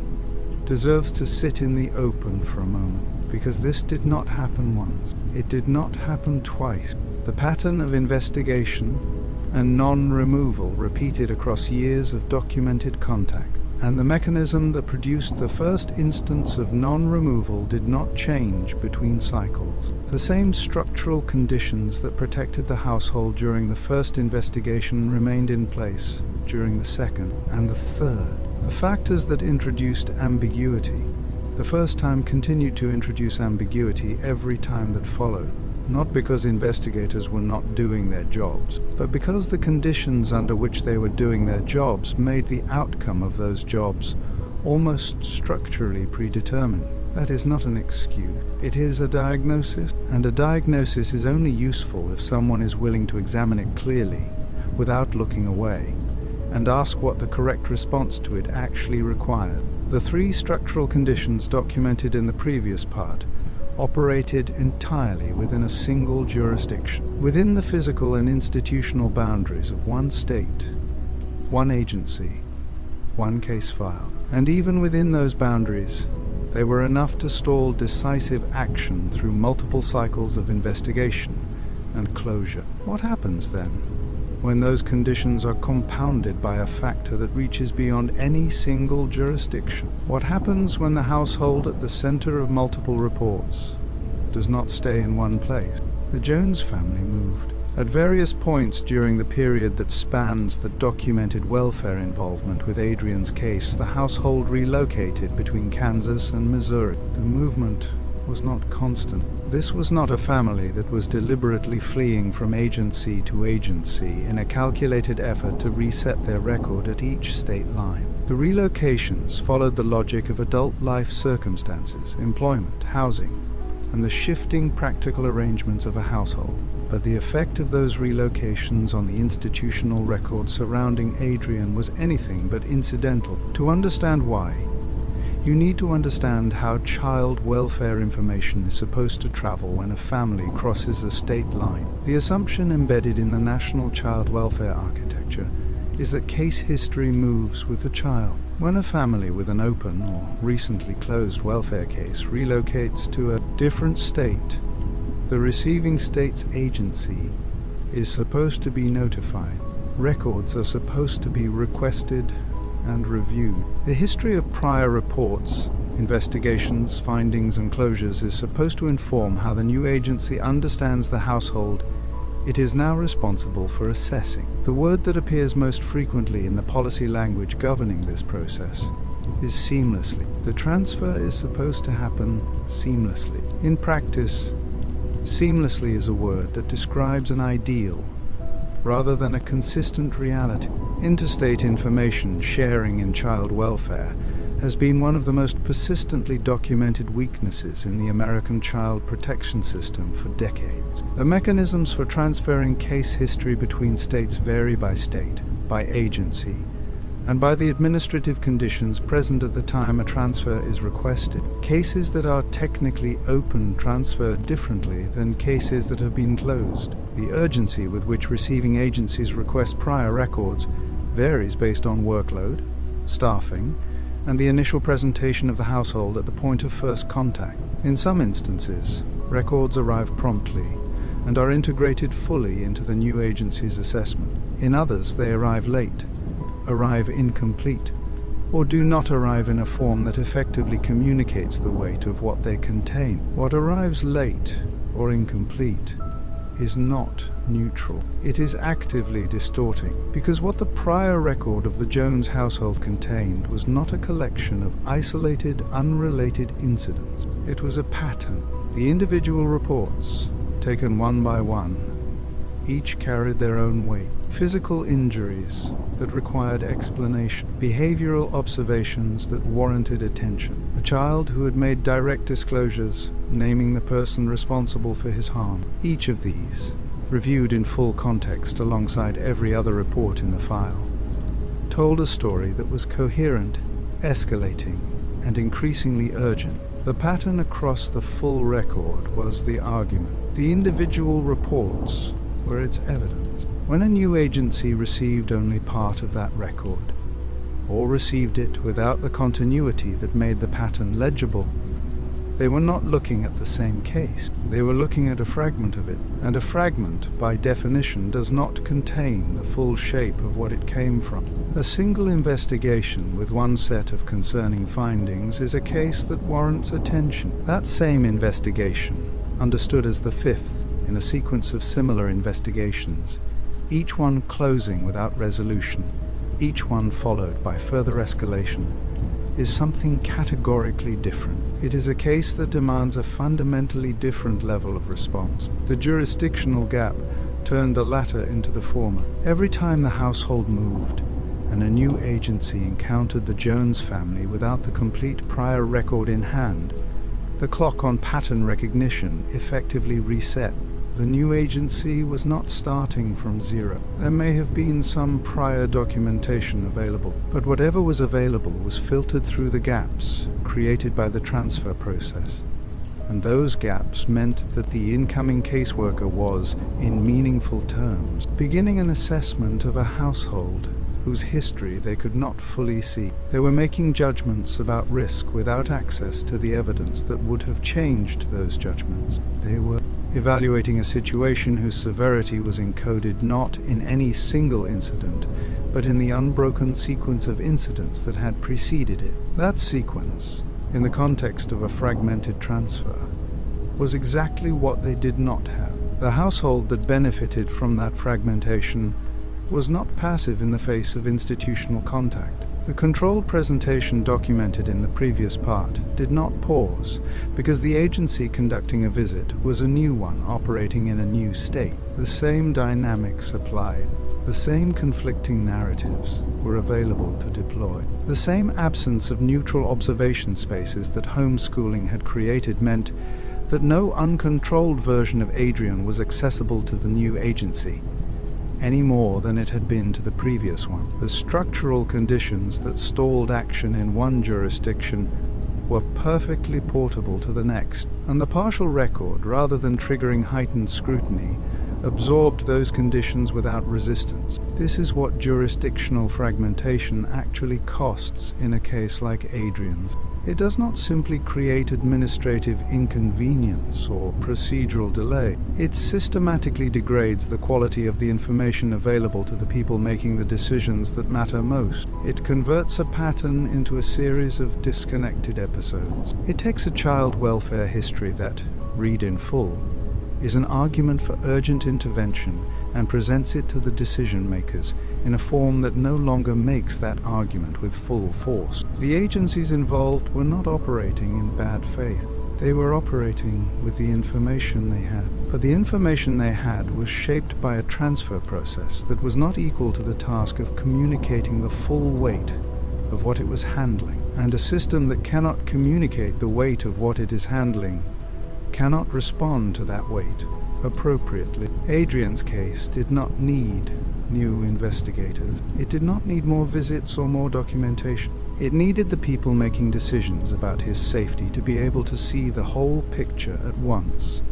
deserves to sit in the open for a moment, because this did not happen once. It did not happen twice. The pattern of investigation and non-removal repeated across years of documented contact, and the mechanism that produced the first instance of non-removal did not change between cycles. The same structural conditions that protected the household during the first investigation remained in place during the second and the third. The factors that introduced ambiguity the first time continued to introduce ambiguity every time that followed. Not because investigators were not doing their jobs, but because the conditions under which they were doing their jobs made the outcome of those jobs almost structurally predetermined. That is not an excuse. It is a diagnosis, and a diagnosis is only useful if someone is willing to examine it clearly, without looking away, and ask what the correct response to it actually required. The three structural conditions documented in the previous part operated entirely within a single jurisdiction, within the physical and institutional boundaries of one state, one agency, one case file. And even within those boundaries, they were enough to stall decisive action through multiple cycles of investigation and closure. What happens then when those conditions are compounded by a factor that reaches beyond any single jurisdiction? What happens when the household at the center of multiple reports does not stay in one place? The Jones family moved. At various points during the period that spans the documented welfare involvement with Adrian's case, the household relocated between Kansas and Missouri. The movement was not constant. This was not a family that was deliberately fleeing from agency to agency in a calculated effort to reset their record at each state line. The relocations followed the logic of adult life circumstances, employment, housing, and the shifting practical arrangements of a household. But the effect of those relocations on the institutional record surrounding Adrian was anything but incidental. To understand why, you need to understand how child welfare information is supposed to travel when a family crosses a state line. The assumption embedded in the national child welfare architecture is that case history moves with the child. When a family with an open or recently closed welfare case relocates to a different state, the receiving state's agency is supposed to be notified. Records are supposed to be requested and reviewed. The history of prior reports, investigations, findings, and closures is supposed to inform how the new agency understands the household it is now responsible for assessing. The word that appears most frequently in the policy language governing this process is seamlessly. The transfer is supposed to happen seamlessly. In practice, seamlessly is a word that describes an ideal rather than a consistent reality. Interstate information sharing in child welfare has been one of the most persistently documented weaknesses in the American child protection system for decades. The mechanisms for transferring case history between states vary by state, by agency, and by the administrative conditions present at the time a transfer is requested. Cases that are technically open transfer differently than cases that have been closed. The urgency with which receiving agencies request prior records varies based on workload, staffing, and the initial presentation of the household at the point of first contact. In some instances, records arrive promptly and are integrated fully into the new agency's assessment. In others, they arrive late, arrive incomplete, or do not arrive in a form that effectively communicates the weight of what they contain. What arrives late or incomplete is not neutral. It is actively distorting, because what the prior record of the Jones household contained was not a collection of isolated, unrelated incidents. It was a pattern. The individual reports, taken one by one, each carried their own weight. Physical injuries that required explanation, behavioral observations that warranted attention, a child who had made direct disclosures naming the person responsible for his harm. Each of these, reviewed in full context alongside every other report in the file, told a story that was coherent, escalating, and increasingly urgent. The pattern across the full record was the argument. The individual reports were its evidence. When a new agency received only part of that record, or received it without the continuity that made the pattern legible, they were not looking at the same case. They were looking at a fragment of it, and a fragment, by definition, does not contain the full shape of what it came from. A single investigation with one set of concerning findings is a case that warrants attention. That same investigation, understood as the fifth in a sequence of similar investigations, each one closing without resolution, each one followed by further escalation, is something categorically different. It is a case that demands a fundamentally different level of response. The jurisdictional gap turned the latter into the former. Every time the household moved, and a new agency encountered the Jones family without the complete prior record in hand, the clock on pattern recognition effectively reset. The new agency was not starting from zero. There may have been some prior documentation available, but whatever was available was filtered through the gaps created by the transfer process. And those gaps meant that the incoming caseworker was, in meaningful terms, beginning an assessment of a household whose history they could not fully see. They were making judgments about risk without access to the evidence that would have changed those judgments. They were evaluating a situation whose severity was encoded not in any single incident, but in the unbroken sequence of incidents that had preceded it. That sequence, in the context of a fragmented transfer, was exactly what they did not have. The household that benefited from that fragmentation was not passive in the face of institutional contact. The controlled presentation documented in the previous part did not pause, because the agency conducting a visit was a new one operating in a new state. The same dynamics applied. The same conflicting narratives were available to deploy. The same absence of neutral observation spaces that homeschooling had created meant that no uncontrolled version of Adrian was accessible to the new agency, any more than it had been to the previous one. The structural conditions that stalled action in one jurisdiction were perfectly portable to the next, and the partial record, rather than triggering heightened scrutiny, absorbed those conditions without resistance. This is what jurisdictional fragmentation actually costs in a case like Adrian's. It does not simply create administrative inconvenience or procedural delay. It systematically degrades the quality of the information available to the people making the decisions that matter most. It converts a pattern into a series of disconnected episodes. It takes a child welfare history that, read in full, is an argument for urgent intervention and presents it to the decision makers in a form that no longer makes that argument with full force. The agencies involved were not operating in bad faith. They were operating with the information they had. But the information they had was shaped by a transfer process that was not equal to the task of communicating the full weight of what it was handling. And a system that cannot communicate the weight of what it is handling cannot respond to that weight appropriately. Adrian's case did not need new investigators. It did not need more visits or more documentation. It needed the people making decisions about his safety to be able to see the whole picture at once,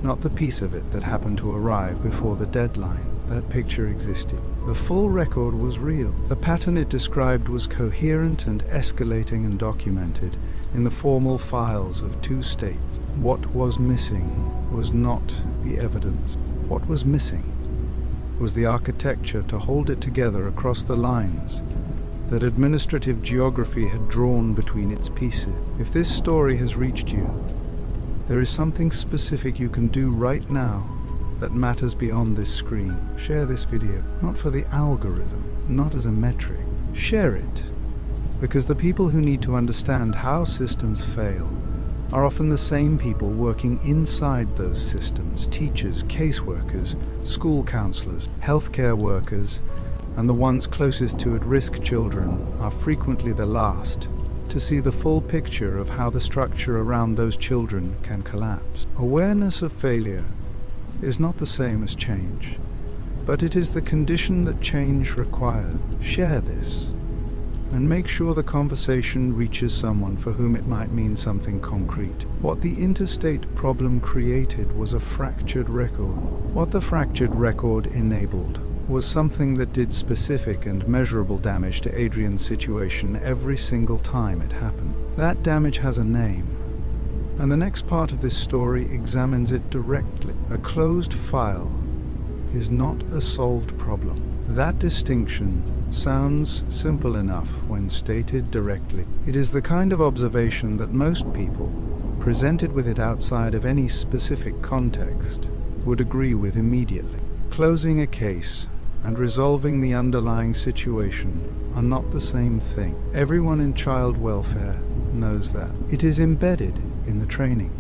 not the piece of it that happened to arrive before the deadline. That picture existed. The full record was real. The pattern it described was coherent and escalating and documented in the formal files of two states. What was missing was not the evidence. What was missing was the architecture to hold it together across the lines that administrative geography had drawn between its pieces. If this story has reached you, there is something specific you can do right now that matters beyond this screen. Share this video, not for the algorithm, not as a metric. Share it, because the people who need to understand how systems fail are often the same people working inside those systems: teachers, caseworkers, school counselors, healthcare workers, and the ones closest to at-risk children are frequently the last to see the full picture of how the structure around those children can collapse. Awareness of failure is not the same as change, but it is the condition that change requires. Share this, and make sure the conversation reaches someone for whom it might mean something concrete. What the interstate problem created was a fractured record. What the fractured record enabled was something that did specific and measurable damage to Adrian's situation every single time it happened. That damage has a name, and the next part of this story examines it directly. A closed file is not a solved problem. That distinction sounds simple enough when stated directly. It is the kind of observation that most people, presented with it outside of any specific context, would agree with immediately. Closing a case and resolving the underlying situation are not the same thing. Everyone in child welfare knows that. It is embedded in the training,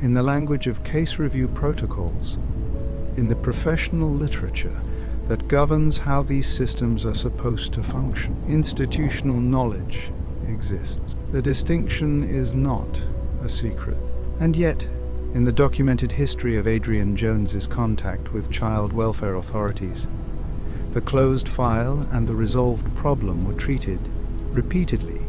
in the language of case review protocols, in the professional literature that governs how these systems are supposed to function. Institutional knowledge exists. The distinction is not a secret. And yet, in the documented history of Adrian Jones's contact with child welfare authorities, the closed file and the resolved problem were treated, repeatedly,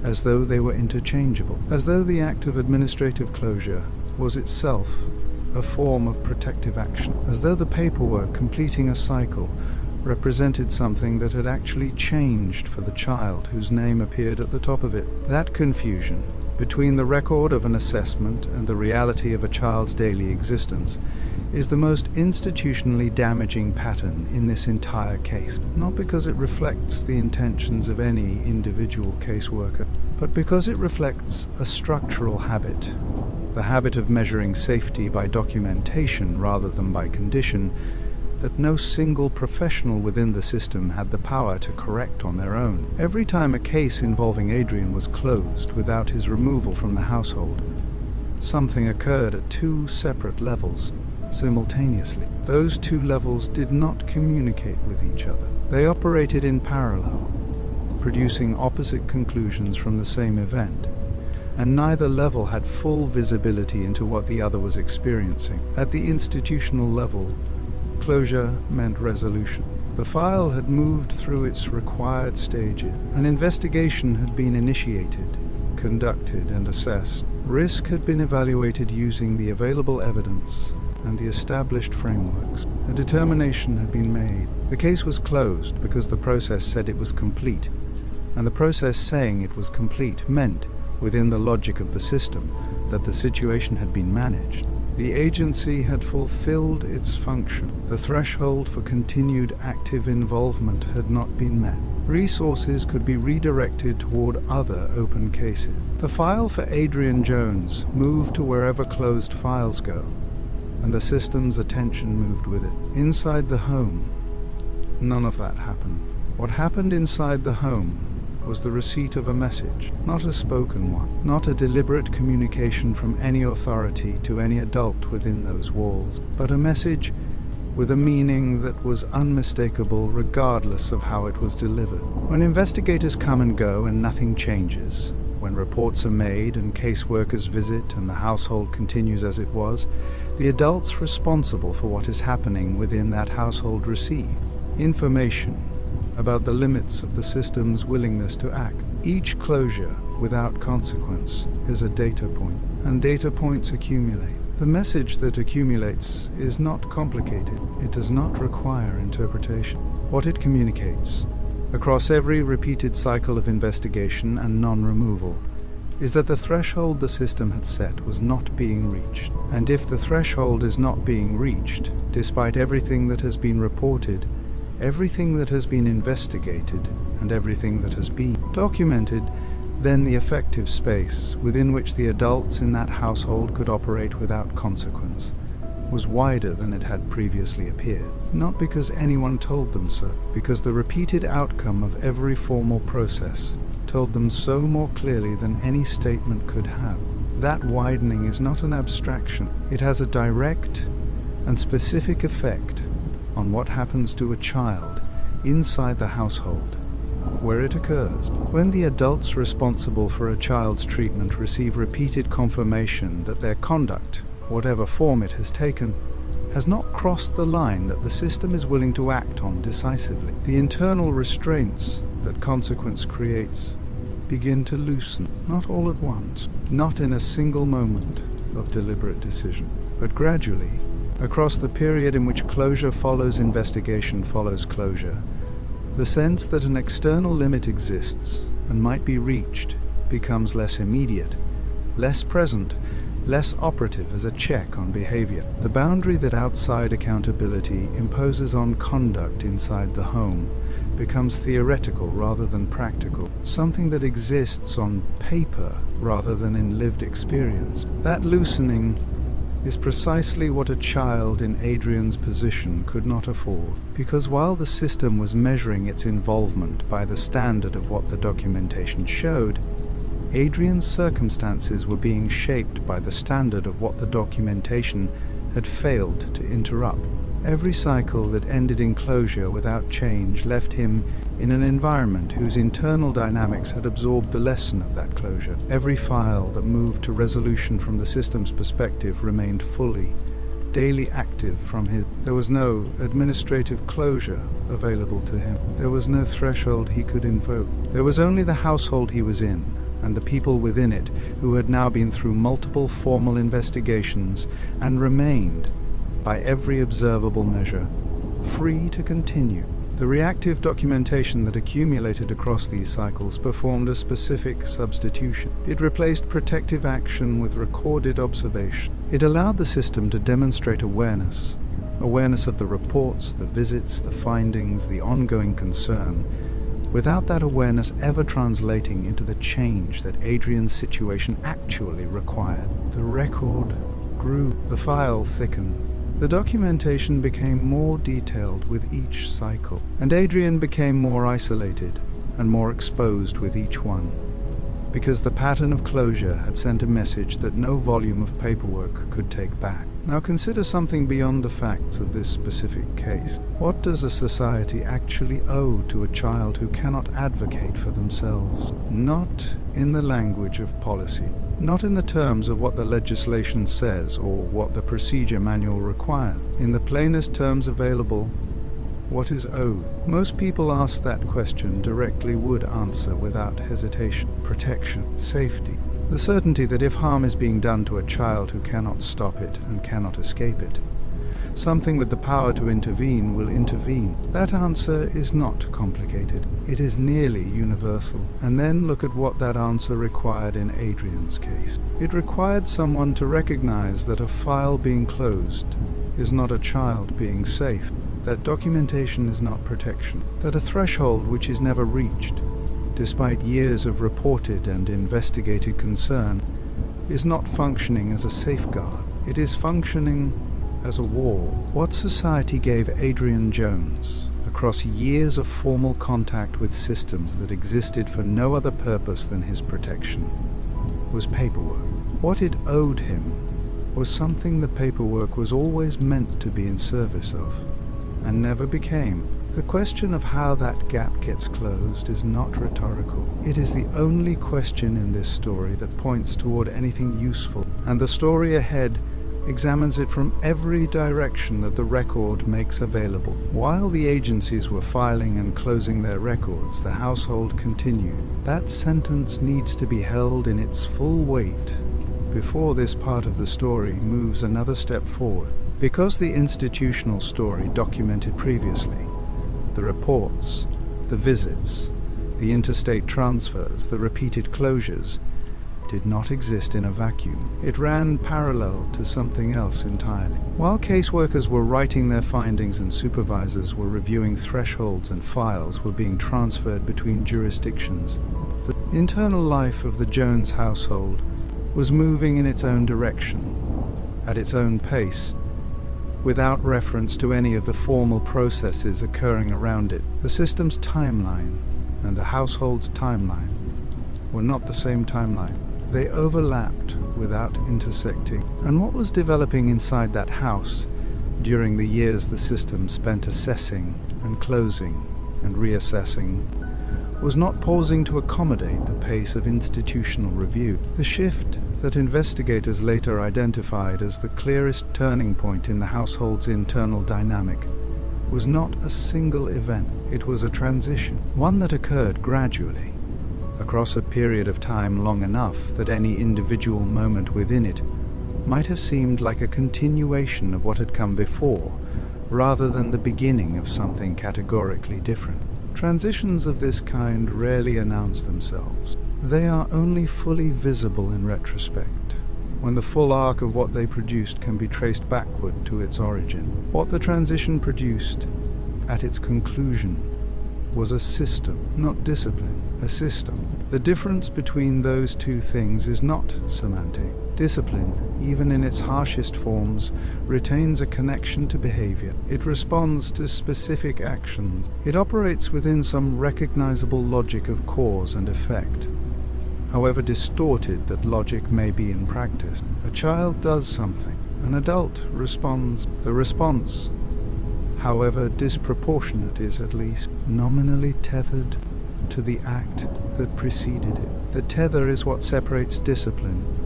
as though they were interchangeable, as though the act of administrative closure was itself a form of protective action, as though the paperwork completing a cycle represented something that had actually changed for the child whose name appeared at the top of it. That confusion between the record of an assessment and the reality of a child's daily existence is the most institutionally damaging pattern in this entire case, not because it reflects the intentions of any individual caseworker, but because it reflects a structural habit, the habit of measuring safety by documentation rather than by condition, that no single professional within the system had the power to correct on their own. Every time a case involving Adrian was closed without his removal from the household, something occurred at two separate levels simultaneously. Those two levels did not communicate with each other. They operated in parallel, producing opposite conclusions from the same event, and neither level had full visibility into what the other was experiencing. At the institutional level, closure meant resolution. The file had moved through its required stages. An investigation had been initiated, conducted, and assessed. Risk had been evaluated using the available evidence and the established frameworks. A determination had been made. The case was closed because the process said it was complete, and the process saying it was complete meant, within the logic of the system, that the situation had been managed. The agency had fulfilled its function. The threshold for continued active involvement had not been met. Resources could be redirected toward other open cases. The file for Adrian Jones moved to wherever closed files go, and the system's attention moved with it. Inside the home, none of that happened. What happened inside the home was the receipt of a message, not a spoken one, not a deliberate communication from any authority to any adult within those walls, but a message with a meaning that was unmistakable regardless of how it was delivered. When investigators come and go and nothing changes, when reports are made and caseworkers visit and the household continues as it was, the adults responsible for what is happening within that household receive information about the limits of the system's willingness to act. Each closure without consequence is a data point, and data points accumulate. The message that accumulates is not complicated. It does not require interpretation. What it communicates, across every repeated cycle of investigation and non-removal, is that the threshold the system had set was not being reached. And if the threshold is not being reached, despite everything that has been reported, everything that has been investigated, and everything that has been documented, then the effective space within which the adults in that household could operate without consequence was wider than it had previously appeared. Not because anyone told them so, because the repeated outcome of every formal process told them so more clearly than any statement could have. That widening is not an abstraction. It has a direct and specific effect on what happens to a child inside the household where it occurs. When the adults responsible for a child's treatment receive repeated confirmation that their conduct, whatever form it has taken, has not crossed the line that the system is willing to act on decisively, the internal restraints that consequence creates begin to loosen, not all at once, not in a single moment of deliberate decision, but gradually, across the period in which closure follows investigation follows closure. The sense that an external limit exists and might be reached becomes less immediate, less present, less operative as a check on behavior. The boundary that outside accountability imposes on conduct inside the home becomes theoretical rather than practical, something that exists on paper rather than in lived experience. That loosening is precisely what a child in Adrian's position could not afford, because while the system was measuring its involvement by the standard of what the documentation showed, Adrian's circumstances were being shaped by the standard of what the documentation had failed to interrupt. Every cycle that ended in closure without change left him in an environment whose internal dynamics had absorbed the lesson of that closure. Every file that moved to resolution from the system's perspective remained fully, daily active from his. There was no administrative closure available to him. There was no threshold he could invoke. There was only the household he was in, and the people within it who had now been through multiple formal investigations and remained, by every observable measure, free to continue. The reactive documentation that accumulated across these cycles performed a specific substitution. It replaced protective action with recorded observation. It allowed the system to demonstrate awareness of the reports, the visits, the findings, the ongoing concern, without that awareness ever translating into the change that Adrian's situation actually required. The record grew, the file thickened. The documentation became more detailed with each cycle, and Adrian became more isolated and more exposed with each one, because the pattern of closure had sent a message that no volume of paperwork could take back. Now consider something beyond the facts of this specific case. What does a society actually owe to a child who cannot advocate for themselves? Not in the language of policy, not in the terms of what the legislation says or what the procedure manual requires. In the plainest terms available, what is owed? Most people asked that question directly would answer without hesitation. Protection, safety. The certainty that if harm is being done to a child who cannot stop it and cannot escape it, something with the power to intervene will intervene. That answer is not complicated. It is nearly universal. And then look at what that answer required in Adrian's case. It required someone to recognize that a file being closed is not a child being safe, that documentation is not protection, that a threshold which is never reached, despite years of reported and investigated concern, is not functioning as a safeguard. It is functioning as a wall. What society gave Adrian Jones, across years of formal contact with systems that existed for no other purpose than his protection, was paperwork. What it owed him was something the paperwork was always meant to be in service of, and never became. The question of how that gap gets closed is not rhetorical. It is the only question in this story that points toward anything useful, and the story ahead examines it from every direction that the record makes available. While the agencies were filing and closing their records, the household continued. That sentence needs to be held in its full weight before this part of the story moves another step forward. Because the institutional story documented previously, the reports, the visits, the interstate transfers, the repeated closures, did not exist in a vacuum. It ran parallel to something else entirely. While caseworkers were writing their findings and supervisors were reviewing thresholds and files were being transferred between jurisdictions, the internal life of the Jones household was moving in its own direction, at its own pace, without reference to any of the formal processes occurring around it. The system's timeline and the household's timeline were not the same timeline. They overlapped without intersecting. And what was developing inside that house during the years the system spent assessing and closing and reassessing was not pausing to accommodate the pace of institutional review. The shift that investigators later identified as the clearest turning point in the household's internal dynamic was not a single event. It was a transition, one that occurred gradually, across a period of time long enough that any individual moment within it might have seemed like a continuation of what had come before, rather than the beginning of something categorically different. Transitions of this kind rarely announce themselves. They are only fully visible in retrospect, when the full arc of what they produced can be traced backward to its origin. What the transition produced at its conclusion was a system, not discipline, a system. The difference between those two things is not semantic. Discipline, even in its harshest forms, retains a connection to behavior. It responds to specific actions. It operates within some recognizable logic of cause and effect, however distorted that logic may be in practice. A child does something. An adult responds. The response, however disproportionate, is at least nominally tethered to the act that preceded it. The tether is what separates discipline,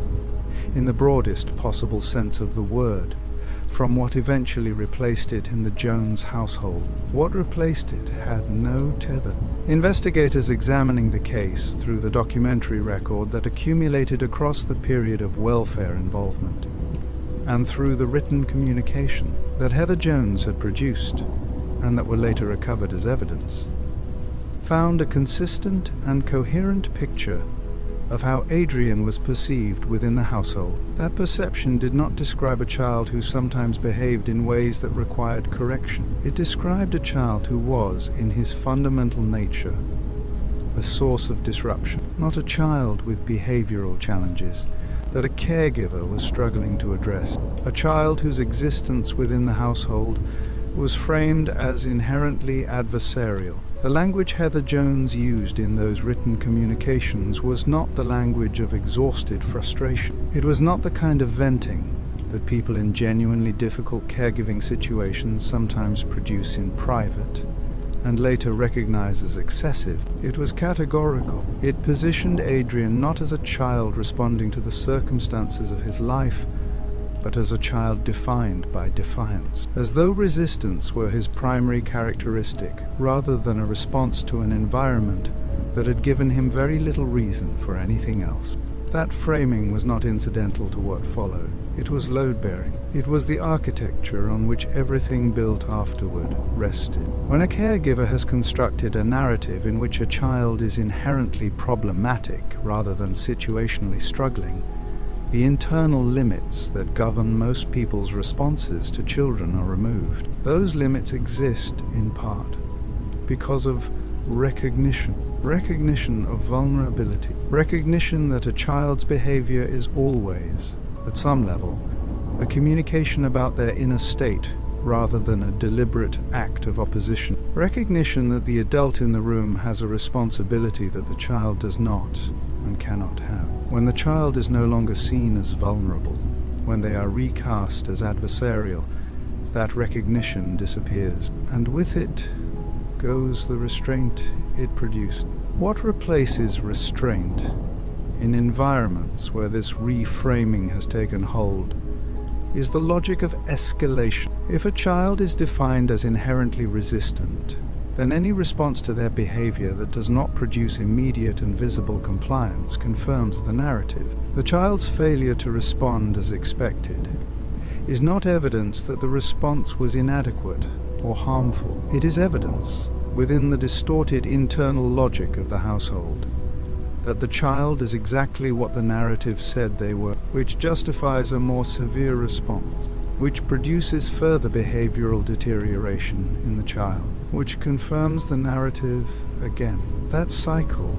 in the broadest possible sense of the word, from what eventually replaced it in the Jones household. What replaced it had no tether. Investigators examining the case through the documentary record that accumulated across the period of welfare involvement, and through the written communication that Heather Jones had produced, and that were later recovered as evidence, found a consistent and coherent picture of how Adrian was perceived within the household. That perception did not describe a child who sometimes behaved in ways that required correction. It described a child who was, in his fundamental nature, a source of disruption, not a child with behavioral challenges that a caregiver was struggling to address. A child whose existence within the household was framed as inherently adversarial. The language Heather Jones used in those written communications was not the language of exhausted frustration. It was not the kind of venting that people in genuinely difficult caregiving situations sometimes produce in private and later recognize as excessive. It was categorical. It positioned Adrian not as a child responding to the circumstances of his life, but as a child defined by defiance, as though resistance were his primary characteristic, rather than a response to an environment that had given him very little reason for anything else. That framing was not incidental to what followed. It was load-bearing. It was the architecture on which everything built afterward rested. When a caregiver has constructed a narrative in which a child is inherently problematic rather than situationally struggling, the internal limits that govern most people's responses to children are removed. Those limits exist, in part, because of recognition of vulnerability, recognition that a child's behavior is always, at some level, a communication about their inner state rather than a deliberate act of opposition, recognition that the adult in the room has a responsibility that the child does not and cannot have. When the child is no longer seen as vulnerable, when they are recast as adversarial, that recognition disappears, and with it goes the restraint it produced. What replaces restraint in environments where this reframing has taken hold is the logic of escalation. If a child is defined as inherently resistant, then any response to their behavior that does not produce immediate and visible compliance confirms the narrative. The child's failure to respond as expected is not evidence that the response was inadequate or harmful. It is evidence, within the distorted internal logic of the household, that the child is exactly what the narrative said they were, which justifies a more severe response, which produces further behavioral deterioration in the child, which confirms the narrative again. That cycle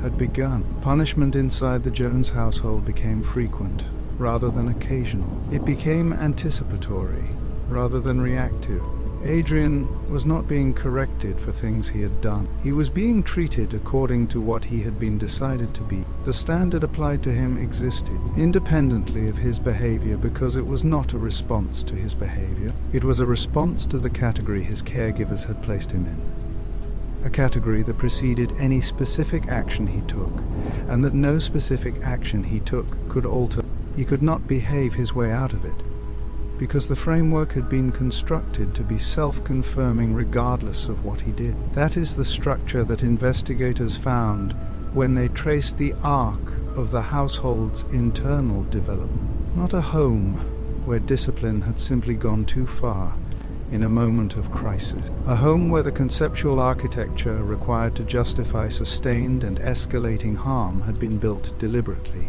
had begun. Punishment inside the Jones household became frequent rather than occasional. It became anticipatory rather than reactive. Adrian was not being corrected for things he had done. He was being treated according to what he had been decided to be. The standard applied to him existed, independently of his behavior, because it was not a response to his behavior. It was a response to the category his caregivers had placed him in. A category that preceded any specific action he took, and that no specific action he took could alter. He could not behave his way out of it, because the framework had been constructed to be self-confirming regardless of what he did. That is the structure that investigators found when they traced the arc of the household's internal development. Not a home where discipline had simply gone too far in a moment of crisis. A home where the conceptual architecture required to justify sustained and escalating harm had been built deliberately,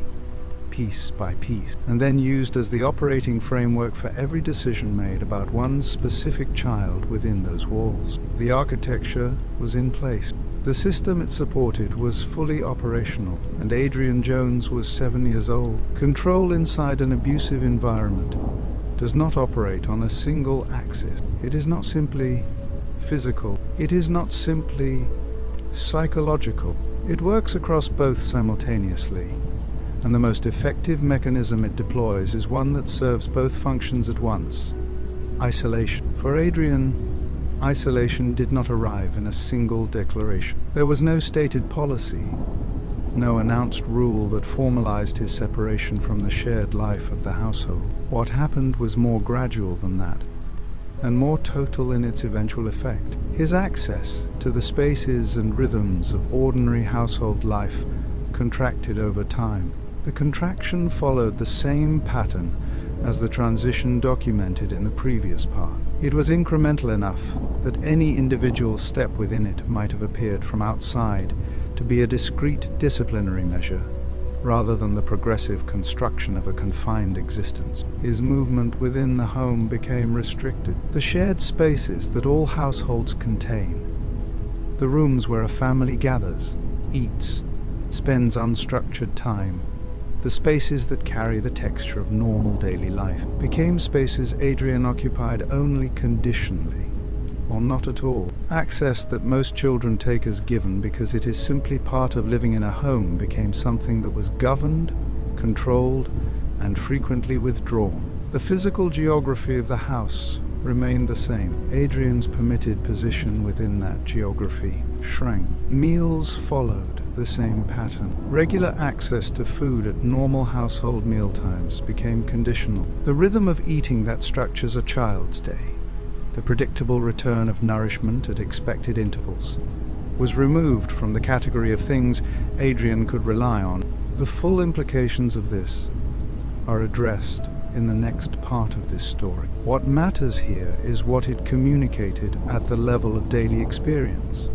piece by piece, and then used as the operating framework for every decision made about one specific child within those walls. The architecture was in place. The system it supported was fully operational, and Adrian Jones was 7 years old. Control inside an abusive environment does not operate on a single axis. It is not simply physical. It is not simply psychological. It works across both simultaneously, and the most effective mechanism it deploys is one that serves both functions at once: isolation. For Adrian, isolation did not arrive in a single declaration. There was no stated policy, no announced rule that formalized his separation from the shared life of the household. What happened was more gradual than that, and more total in its eventual effect. His access to the spaces and rhythms of ordinary household life contracted over time. The contraction followed the same pattern as the transition documented in the previous part. It was incremental enough that any individual step within it might have appeared from outside to be a discrete disciplinary measure, rather than the progressive construction of a confined existence. His movement within the home became restricted. The shared spaces that all households contain, the rooms where a family gathers, eats, spends unstructured time, the spaces that carry the texture of normal daily life, became spaces Adrian occupied only conditionally, or not at all. Access that most children take as given because it is simply part of living in a home became something that was governed, controlled, and frequently withdrawn. The physical geography of the house remained the same. Adrian's permitted position within that geography shrank. Meals followed the same pattern. Regular access to food at normal household mealtimes became conditional. The rhythm of eating that structures a child's day, the predictable return of nourishment at expected intervals, was removed from the category of things Adrian could rely on. The full implications of this are addressed in the next part of this story. What matters here is what it communicated at the level of daily experience.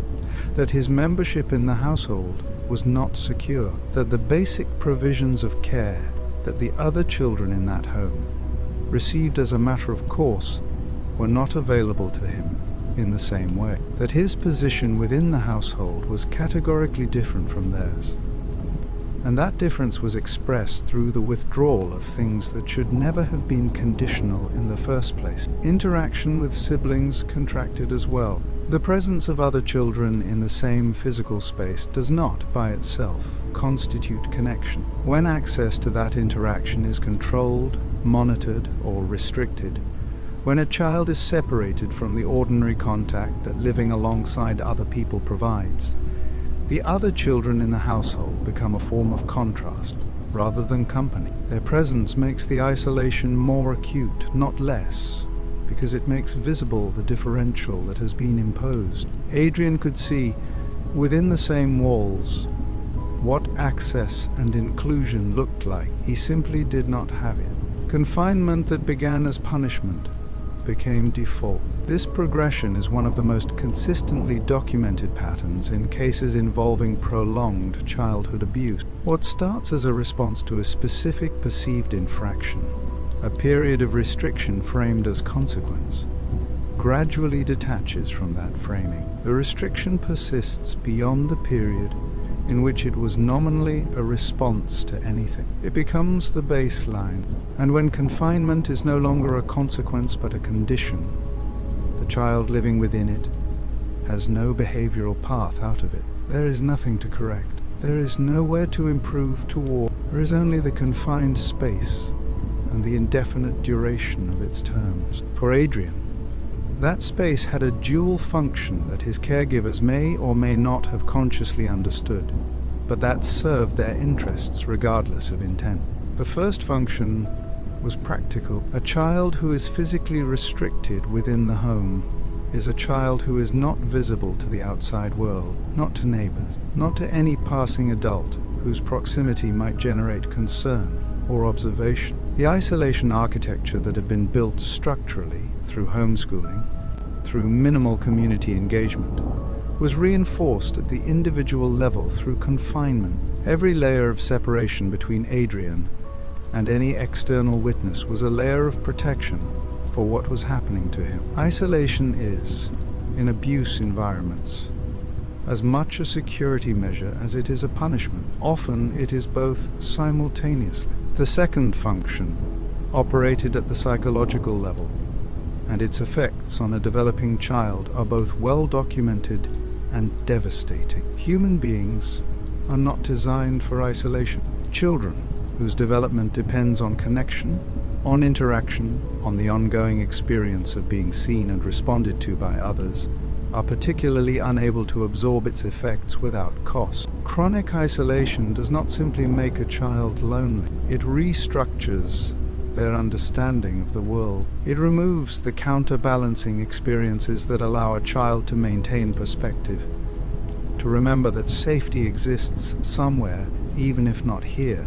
That his membership in the household was not secure, that the basic provisions of care that the other children in that home received as a matter of course were not available to him in the same way, that his position within the household was categorically different from theirs. And that difference was expressed through the withdrawal of things that should never have been conditional in the first place. Interaction with siblings contracted as well. The presence of other children in the same physical space does not, by itself, constitute connection. When access to that interaction is controlled, monitored, or restricted, when a child is separated from the ordinary contact that living alongside other people provides, the other children in the household become a form of contrast rather than company. Their presence makes the isolation more acute, not less, because it makes visible the differential that has been imposed. Adrian could see, within the same walls, what access and inclusion looked like. He simply did not have it. Confinement that began as punishment became default. This progression is one of the most consistently documented patterns in cases involving prolonged childhood abuse. What starts as a response to a specific perceived infraction, a period of restriction framed as consequence, gradually detaches from that framing. The restriction persists beyond the period in which it was nominally a response to anything. It becomes the baseline, and when confinement is no longer a consequence but a condition, the child living within it has no behavioral path out of it. There is nothing to correct. There is nowhere to improve toward. There is only the confined space and the indefinite duration of its terms. For Adrian, that space had a dual function that his caregivers may or may not have consciously understood, but that served their interests regardless of intent. The first function was practical. A child who is physically restricted within the home is a child who is not visible to the outside world, not to neighbors, not to any passing adult whose proximity might generate concern or observation. The isolation architecture that had been built structurally through homeschooling, through minimal community engagement, was reinforced at the individual level through confinement. Every layer of separation between Adrian and any external witness was a layer of protection for what was happening to him. Isolation is, in abuse environments, as much a security measure as it is a punishment. Often it is both simultaneously. The second function operated at the psychological level, and its effects on a developing child are both well documented and devastating. Human beings are not designed for isolation. Children, whose development depends on connection, on interaction, on the ongoing experience of being seen and responded to by others, are particularly unable to absorb its effects without cost. Chronic isolation does not simply make a child lonely. It restructures their understanding of the world. It removes the counterbalancing experiences that allow a child to maintain perspective, to remember that safety exists somewhere, even if not here,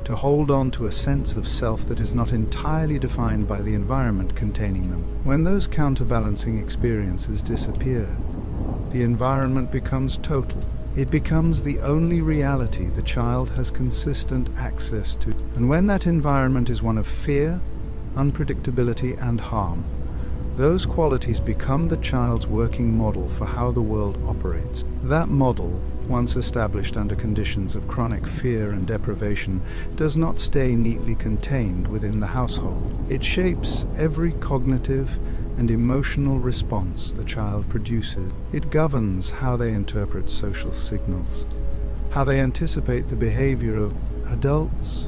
to hold on to a sense of self that is not entirely defined by the environment containing them. When those counterbalancing experiences disappear, the environment becomes total. It becomes the only reality the child has consistent access to. And when that environment is one of fear, unpredictability, and harm, those qualities become the child's working model for how the world operates. That model, once established under conditions of chronic fear and deprivation, does not stay neatly contained within the household. It shapes every cognitive and emotional response the child produces. It governs how they interpret social signals, how they anticipate the behavior of adults,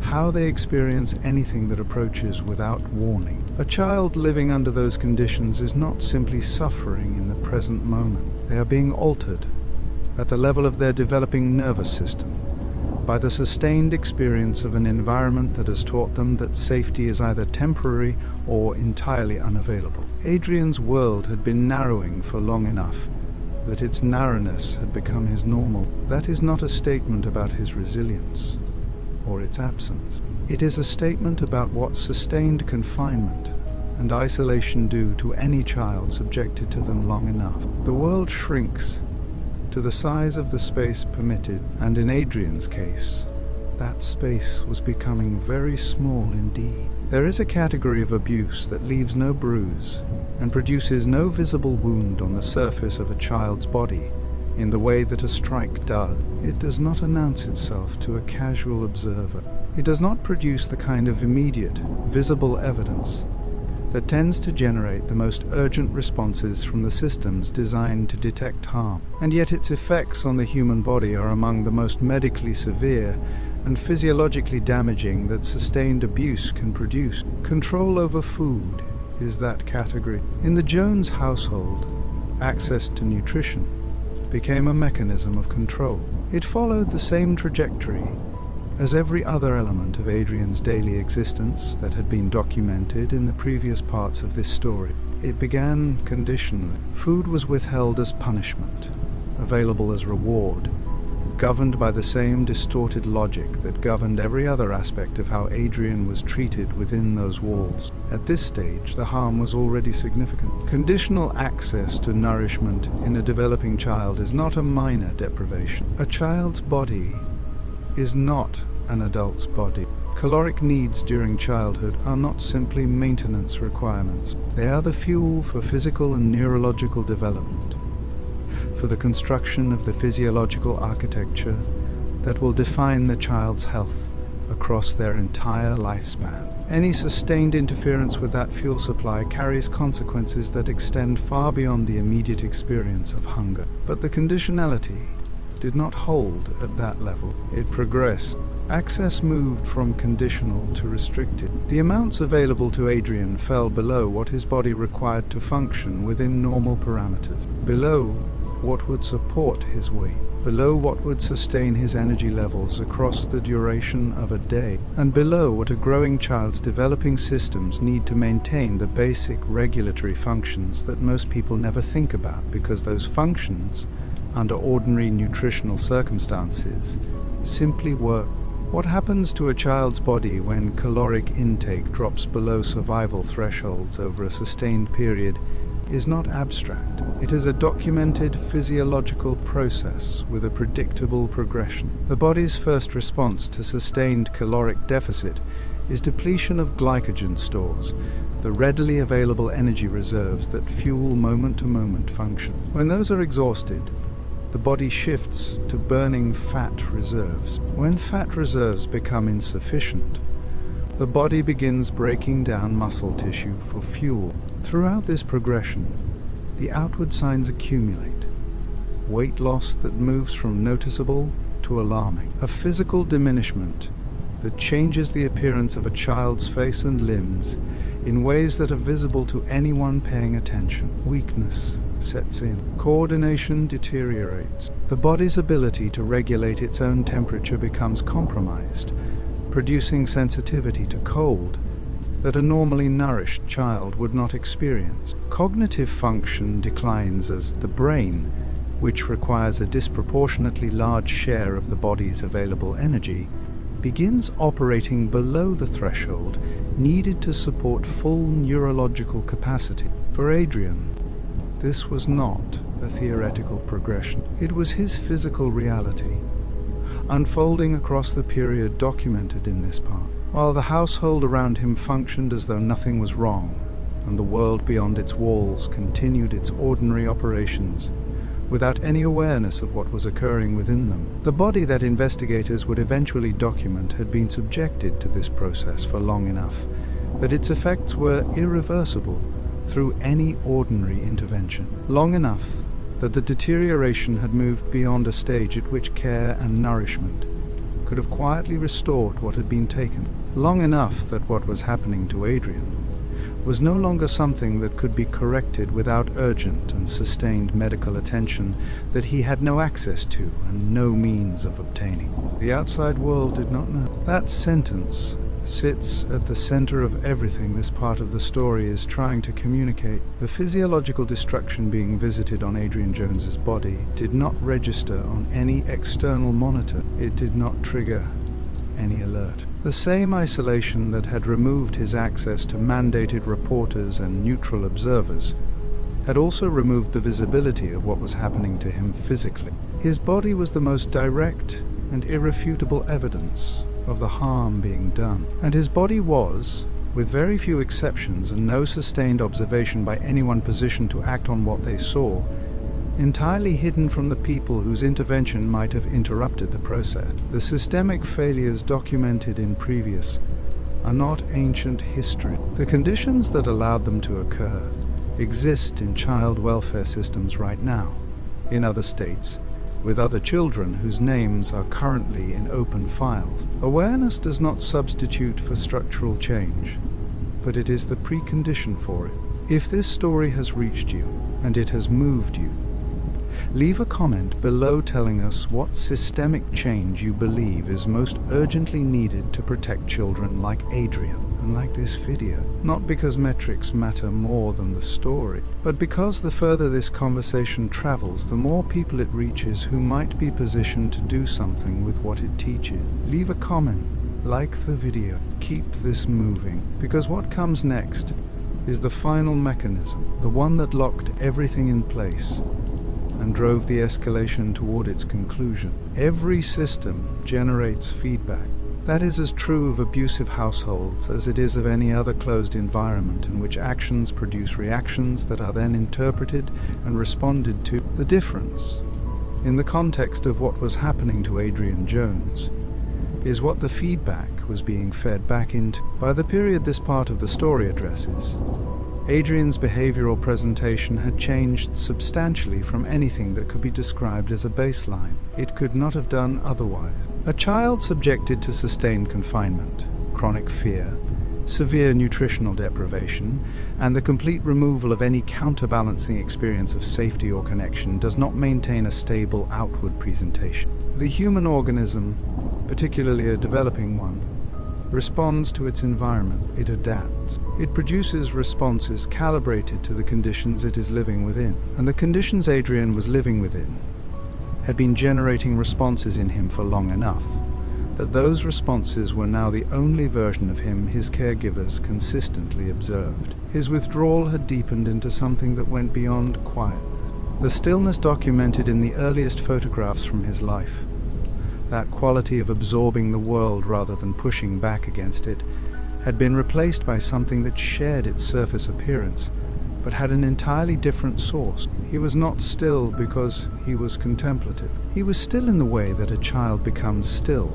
how they experience anything that approaches without warning. A child living under those conditions is not simply suffering in the present moment. They are being altered at the level of their developing nervous system by the sustained experience of an environment that has taught them that safety is either temporary or entirely unavailable. Adrian's world had been narrowing for long enough that its narrowness had become his normal. That is not a statement about his resilience or its absence. It is a statement about what sustained confinement and isolation do to any child subjected to them long enough. The world shrinks to the size of the space permitted, and in Adrian's case, that space was becoming very small indeed. There is a category of abuse that leaves no bruise and produces no visible wound on the surface of a child's body in the way that a strike does. It does not announce itself to a casual observer. It does not produce the kind of immediate, visible evidence that tends to generate the most urgent responses from the systems designed to detect harm. And yet its effects on the human body are among the most medically severe and physiologically damaging that sustained abuse can produce. Control over food is that category. In the Jones household, access to nutrition became a mechanism of control. It followed the same trajectory as every other element of Adrian's daily existence that had been documented in the previous parts of this story. It began conditionally. Food was withheld as punishment, available as reward, governed by the same distorted logic that governed every other aspect of how Adrian was treated within those walls. At this stage, the harm was already significant. Conditional access to nourishment in a developing child is not a minor deprivation. A child's body is not an adult's body. Caloric needs during childhood are not simply maintenance requirements. They are the fuel for physical and neurological development, for the construction of the physiological architecture that will define the child's health across their entire lifespan. Any sustained interference with that fuel supply carries consequences that extend far beyond the immediate experience of hunger. But the conditionality did not hold at that level. It progressed. Access moved from conditional to restricted. The amounts available to Adrian fell below what his body required to function within normal parameters, below what would support his weight, below what would sustain his energy levels across the duration of a day, and below what a growing child's developing systems need to maintain the basic regulatory functions that most people never think about, because those functions, under ordinary nutritional circumstances, simply work. What happens to a child's body when caloric intake drops below survival thresholds over a sustained period is not abstract. It is a documented physiological process with a predictable progression. The body's first response to sustained caloric deficit is depletion of glycogen stores, the readily available energy reserves that fuel moment-to-moment function. When those are exhausted, the body shifts to burning fat reserves. When fat reserves become insufficient, the body begins breaking down muscle tissue for fuel. Throughout this progression, the outward signs accumulate. Weight loss that moves from noticeable to alarming. A physical diminishment that changes the appearance of a child's face and limbs in ways that are visible to anyone paying attention. Weakness sets in. Coordination deteriorates. The body's ability to regulate its own temperature becomes compromised, producing sensitivity to cold that a normally nourished child would not experience. Cognitive function declines as the brain, which requires a disproportionately large share of the body's available energy, begins operating below the threshold needed to support full neurological capacity. For Adrian, this was not a theoretical progression. It was his physical reality, unfolding across the period documented in this part. While the household around him functioned as though nothing was wrong, and the world beyond its walls continued its ordinary operations without any awareness of what was occurring within them, the body that investigators would eventually document had been subjected to this process for long enough that its effects were irreversible through any ordinary intervention. Long enough that the deterioration had moved beyond a stage at which care and nourishment could have quietly restored what had been taken, long enough that what was happening to Adrian was no longer something that could be corrected without urgent and sustained medical attention that he had no access to and no means of obtaining. The outside world did not know. That sentence sits at the center of everything this part of the story is trying to communicate. The physiological destruction being visited on Adrian Jones's body did not register on any external monitor. It did not trigger any alert. The same isolation that had removed his access to mandated reporters and neutral observers had also removed the visibility of what was happening to him physically. His body was the most direct and irrefutable evidence of the harm being done, and his body was, with very few exceptions and no sustained observation by anyone positioned to act on what they saw, entirely hidden from the people whose intervention might have interrupted the process. The systemic failures documented in previous are not ancient history. The conditions that allowed them to occur exist in child welfare systems right now, in other states, with other children whose names are currently in open files. Awareness does not substitute for structural change, but it is the precondition for it. If this story has reached you, and it has moved you, leave a comment below telling us what systemic change you believe is most urgently needed to protect children like Adrian and like this video. Not because metrics matter more than the story, but because the further this conversation travels, the more people it reaches who might be positioned to do something with what it teaches. Leave a comment, like the video, keep this moving, because what comes next is the final mechanism, the one that locked everything in place and drove the escalation toward its conclusion. Every system generates feedback. That is as true of abusive households as it is of any other closed environment in which actions produce reactions that are then interpreted and responded to. The difference, in the context of what was happening to Adrian Jones, is what the feedback was being fed back into. By the period this part of the story addresses, Adrian's behavioral presentation had changed substantially from anything that could be described as a baseline. It could not have done otherwise. A child subjected to sustained confinement, chronic fear, severe nutritional deprivation, and the complete removal of any counterbalancing experience of safety or connection does not maintain a stable outward presentation. The human organism, particularly a developing one, responds to its environment. It adapts. It produces responses calibrated to the conditions it is living within. And the conditions Adrian was living within had been generating responses in him for long enough that those responses were now the only version of him his caregivers consistently observed. His withdrawal had deepened into something that went beyond quiet. The stillness documented in the earliest photographs from his life, that quality of absorbing the world rather than pushing back against it, had been replaced by something that shared its surface appearance, but had an entirely different source. He was not still because he was contemplative. He was still in the way that a child becomes still,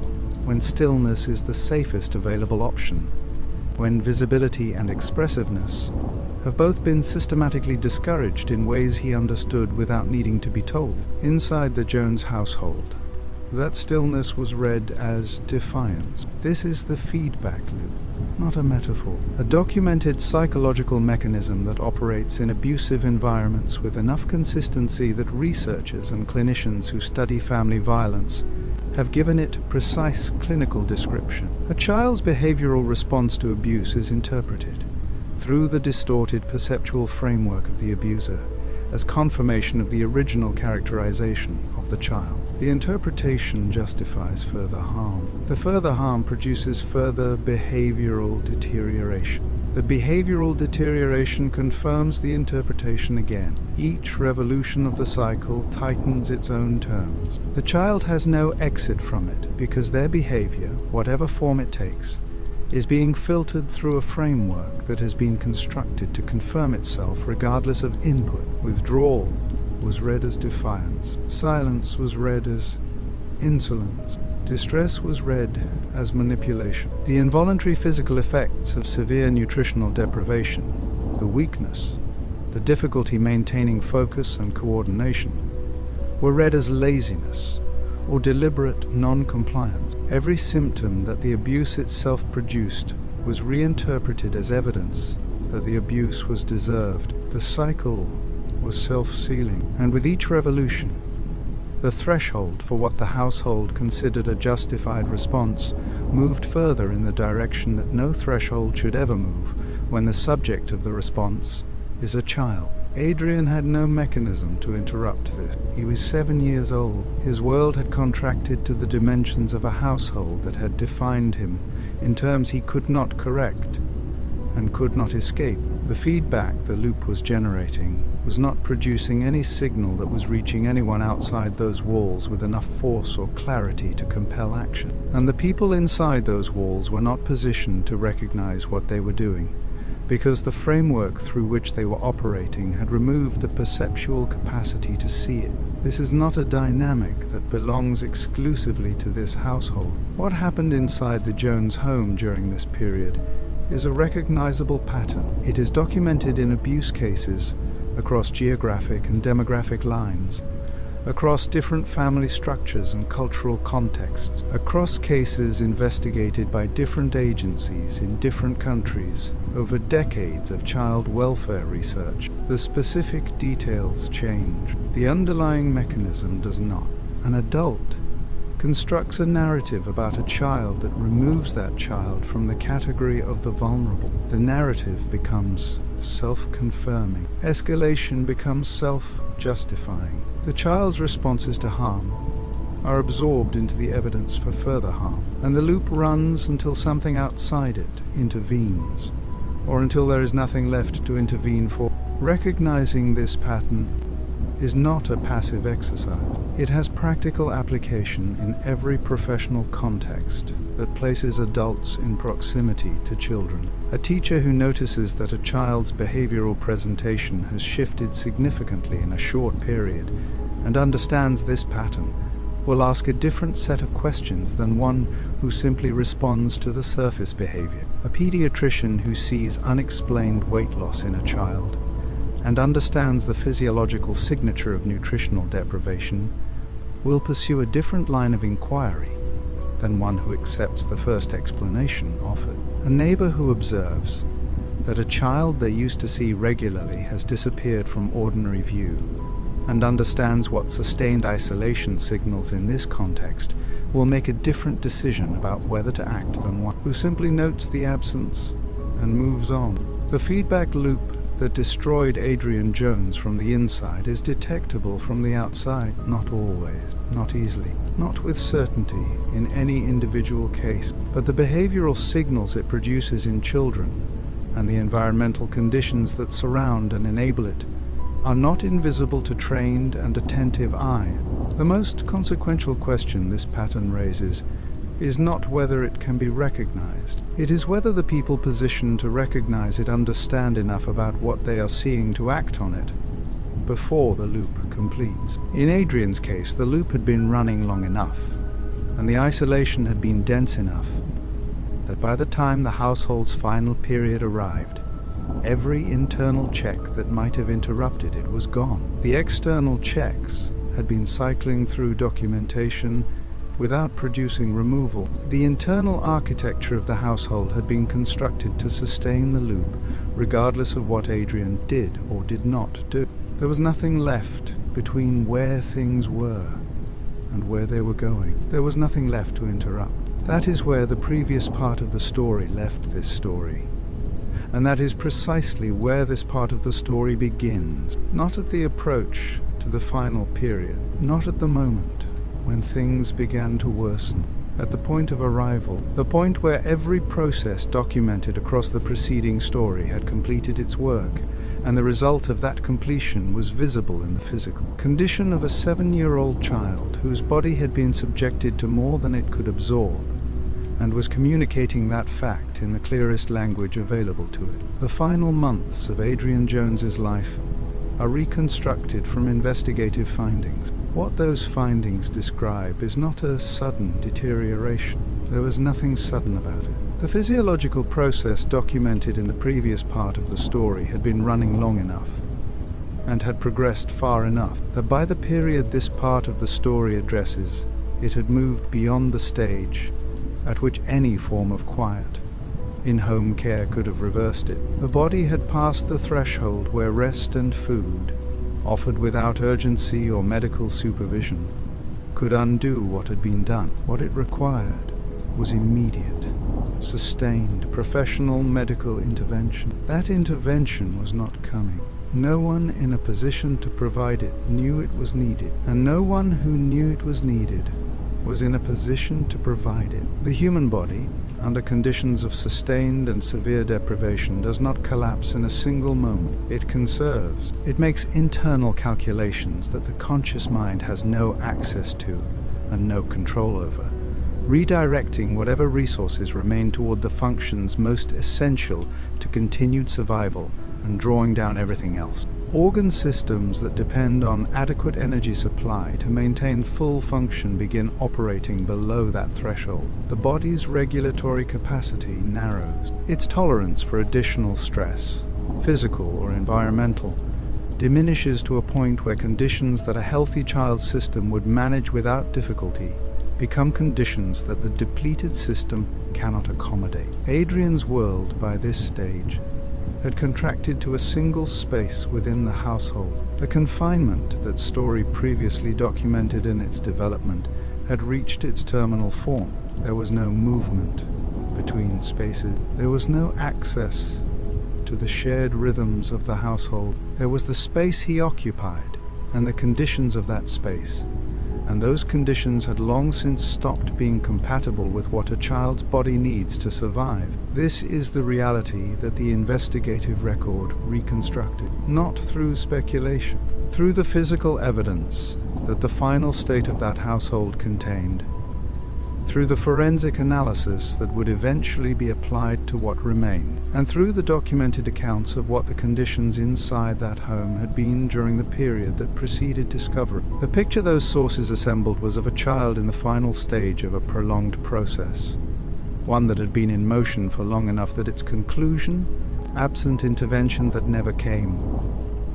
when stillness is the safest available option, when visibility and expressiveness have both been systematically discouraged in ways he understood without needing to be told. Inside the Jones household, that stillness was read as defiance. This is the feedback loop, not a metaphor. A documented psychological mechanism that operates in abusive environments with enough consistency that researchers and clinicians who study family violence have given it precise clinical description. A child's behavioral response to abuse is interpreted through the distorted perceptual framework of the abuser as confirmation of the original characterization of the child. The interpretation justifies further harm. The further harm produces further behavioral deterioration. The behavioral deterioration confirms the interpretation again. Each revolution of the cycle tightens its own terms. The child has no exit from it because their behavior, whatever form it takes, is being filtered through a framework that has been constructed to confirm itself regardless of input. Withdrawal was read as defiance. Silence was read as insolence. Distress was read as manipulation. The involuntary physical effects of severe nutritional deprivation, the weakness, the difficulty maintaining focus and coordination, were read as laziness, or deliberate non-compliance. Every symptom that the abuse itself produced was reinterpreted as evidence that the abuse was deserved. The cycle was self-sealing, and with each revolution, the threshold for what the household considered a justified response moved further in the direction that no threshold should ever move when the subject of the response is a child. Adrian had no mechanism to interrupt this. He was 7 years old. His world had contracted to the dimensions of a household that had defined him in terms he could not correct and could not escape. The feedback the loop was generating was not producing any signal that was reaching anyone outside those walls with enough force or clarity to compel action. And the people inside those walls were not positioned to recognize what they were doing, because the framework through which they were operating had removed the perceptual capacity to see it. This is not a dynamic that belongs exclusively to this household. What happened inside the Jones home during this period is a recognizable pattern. It is documented in abuse cases across geographic and demographic lines, across different family structures and cultural contexts, across cases investigated by different agencies in different countries over decades of child welfare research. The specific details change. The underlying mechanism does not. An adult constructs a narrative about a child that removes that child from the category of the vulnerable. The narrative becomes self-confirming. Escalation becomes self-justifying. The child's responses to harm are absorbed into the evidence for further harm, and the loop runs until something outside it intervenes, or until there is nothing left to intervene for. Recognizing this pattern is not a passive exercise. It has practical application in every professional context that places adults in proximity to children. A teacher who notices that a child's behavioral presentation has shifted significantly in a short period and understands this pattern will ask a different set of questions than one who simply responds to the surface behavior. A pediatrician who sees unexplained weight loss in a child and understands the physiological signature of nutritional deprivation will pursue a different line of inquiry than one who accepts the first explanation offered. A neighbor who observes that a child they used to see regularly has disappeared from ordinary view and understands what sustained isolation signals in this context will make a different decision about whether to act than one who simply notes the absence and moves on. The feedback loop that destroyed Adrian Jones from the inside is detectable from the outside. Not always, not easily, not with certainty in any individual case, but the behavioral signals it produces in children and the environmental conditions that surround and enable it are not invisible to trained and attentive eyes. The most consequential question this pattern raises is not whether it can be recognized. It is whether the people positioned to recognize it understand enough about what they are seeing to act on it before the loop completes. In Adrian's case, the loop had been running long enough, and the isolation had been dense enough that by the time the household's final period arrived, every internal check that might have interrupted it was gone. The external checks had been cycling through documentation without producing removal. The internal architecture of the household had been constructed to sustain the loop, regardless of what Adrian did or did not do. There was nothing left between where things were and where they were going. There was nothing left to interrupt. That is where the previous part of the story left this story. And that is precisely where this part of the story begins. Not at the approach to the final period, not at the moment when things began to worsen. At the point of arrival, the point where every process documented across the preceding story had completed its work, and the result of that completion was visible in the physical condition of a 7-year-old child whose body had been subjected to more than it could absorb, and was communicating that fact in the clearest language available to it. The final months of Adrian Jones's life are reconstructed from investigative findings. What those findings describe is not a sudden deterioration. There was nothing sudden about it. The physiological process documented in the previous part of the story had been running long enough and had progressed far enough that by the period this part of the story addresses, It had moved beyond the stage at which any form of quiet in-home care could have reversed it. The body had passed the threshold where rest and food, offered without urgency or medical supervision, could undo what had been done. What it required was immediate, sustained, professional medical intervention. That intervention was not coming. No one in a position to provide it knew it was needed, and no one who knew it was needed was in a position to provide it. The human body, under conditions of sustained and severe deprivation, does not collapse in a single moment. It conserves. It makes internal calculations that the conscious mind has no access to and no control over, redirecting whatever resources remain toward the functions most essential to continued survival and drawing down everything else. Organ systems that depend on adequate energy supply to maintain full function begin operating below that threshold. The body's regulatory capacity narrows. Its tolerance for additional stress, physical or environmental, diminishes to a point where conditions that a healthy child's system would manage without difficulty become conditions that the depleted system cannot accommodate. Adrian's world, by this stage, had contracted to a single space within the household. The confinement that story previously documented in its development had reached its terminal form. There was no movement between spaces. There was no access to the shared rhythms of the household. There was the space he occupied and the conditions of that space. And those conditions had long since stopped being compatible with what a child's body needs to survive. This is the reality that the investigative record reconstructed, not through speculation, through the physical evidence that the final state of that household contained, through the forensic analysis that would eventually be applied to what remained, and through the documented accounts of what the conditions inside that home had been during the period that preceded discovery. The picture those sources assembled was of a child in the final stage of a prolonged process, one that had been in motion for long enough that its conclusion, absent intervention that never came,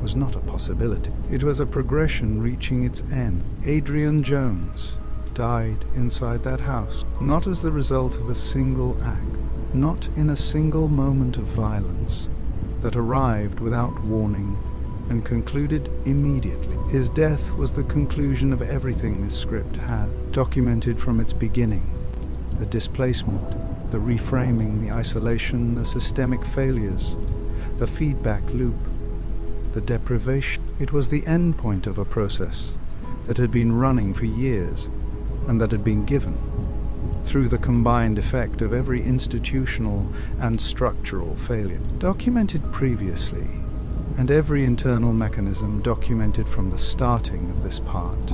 was not a possibility. It was a progression reaching its end. Adrian Jones died inside that house, not as the result of a single act, not in a single moment of violence that arrived without warning and concluded immediately. His death was the conclusion of everything this script had documented from its beginning: the displacement, the reframing, the isolation, the systemic failures, the feedback loop, the deprivation. It was the end point of a process that had been running for years and that had been given, through the combined effect of every institutional and structural failure documented previously, and every internal mechanism documented from the starting of this part,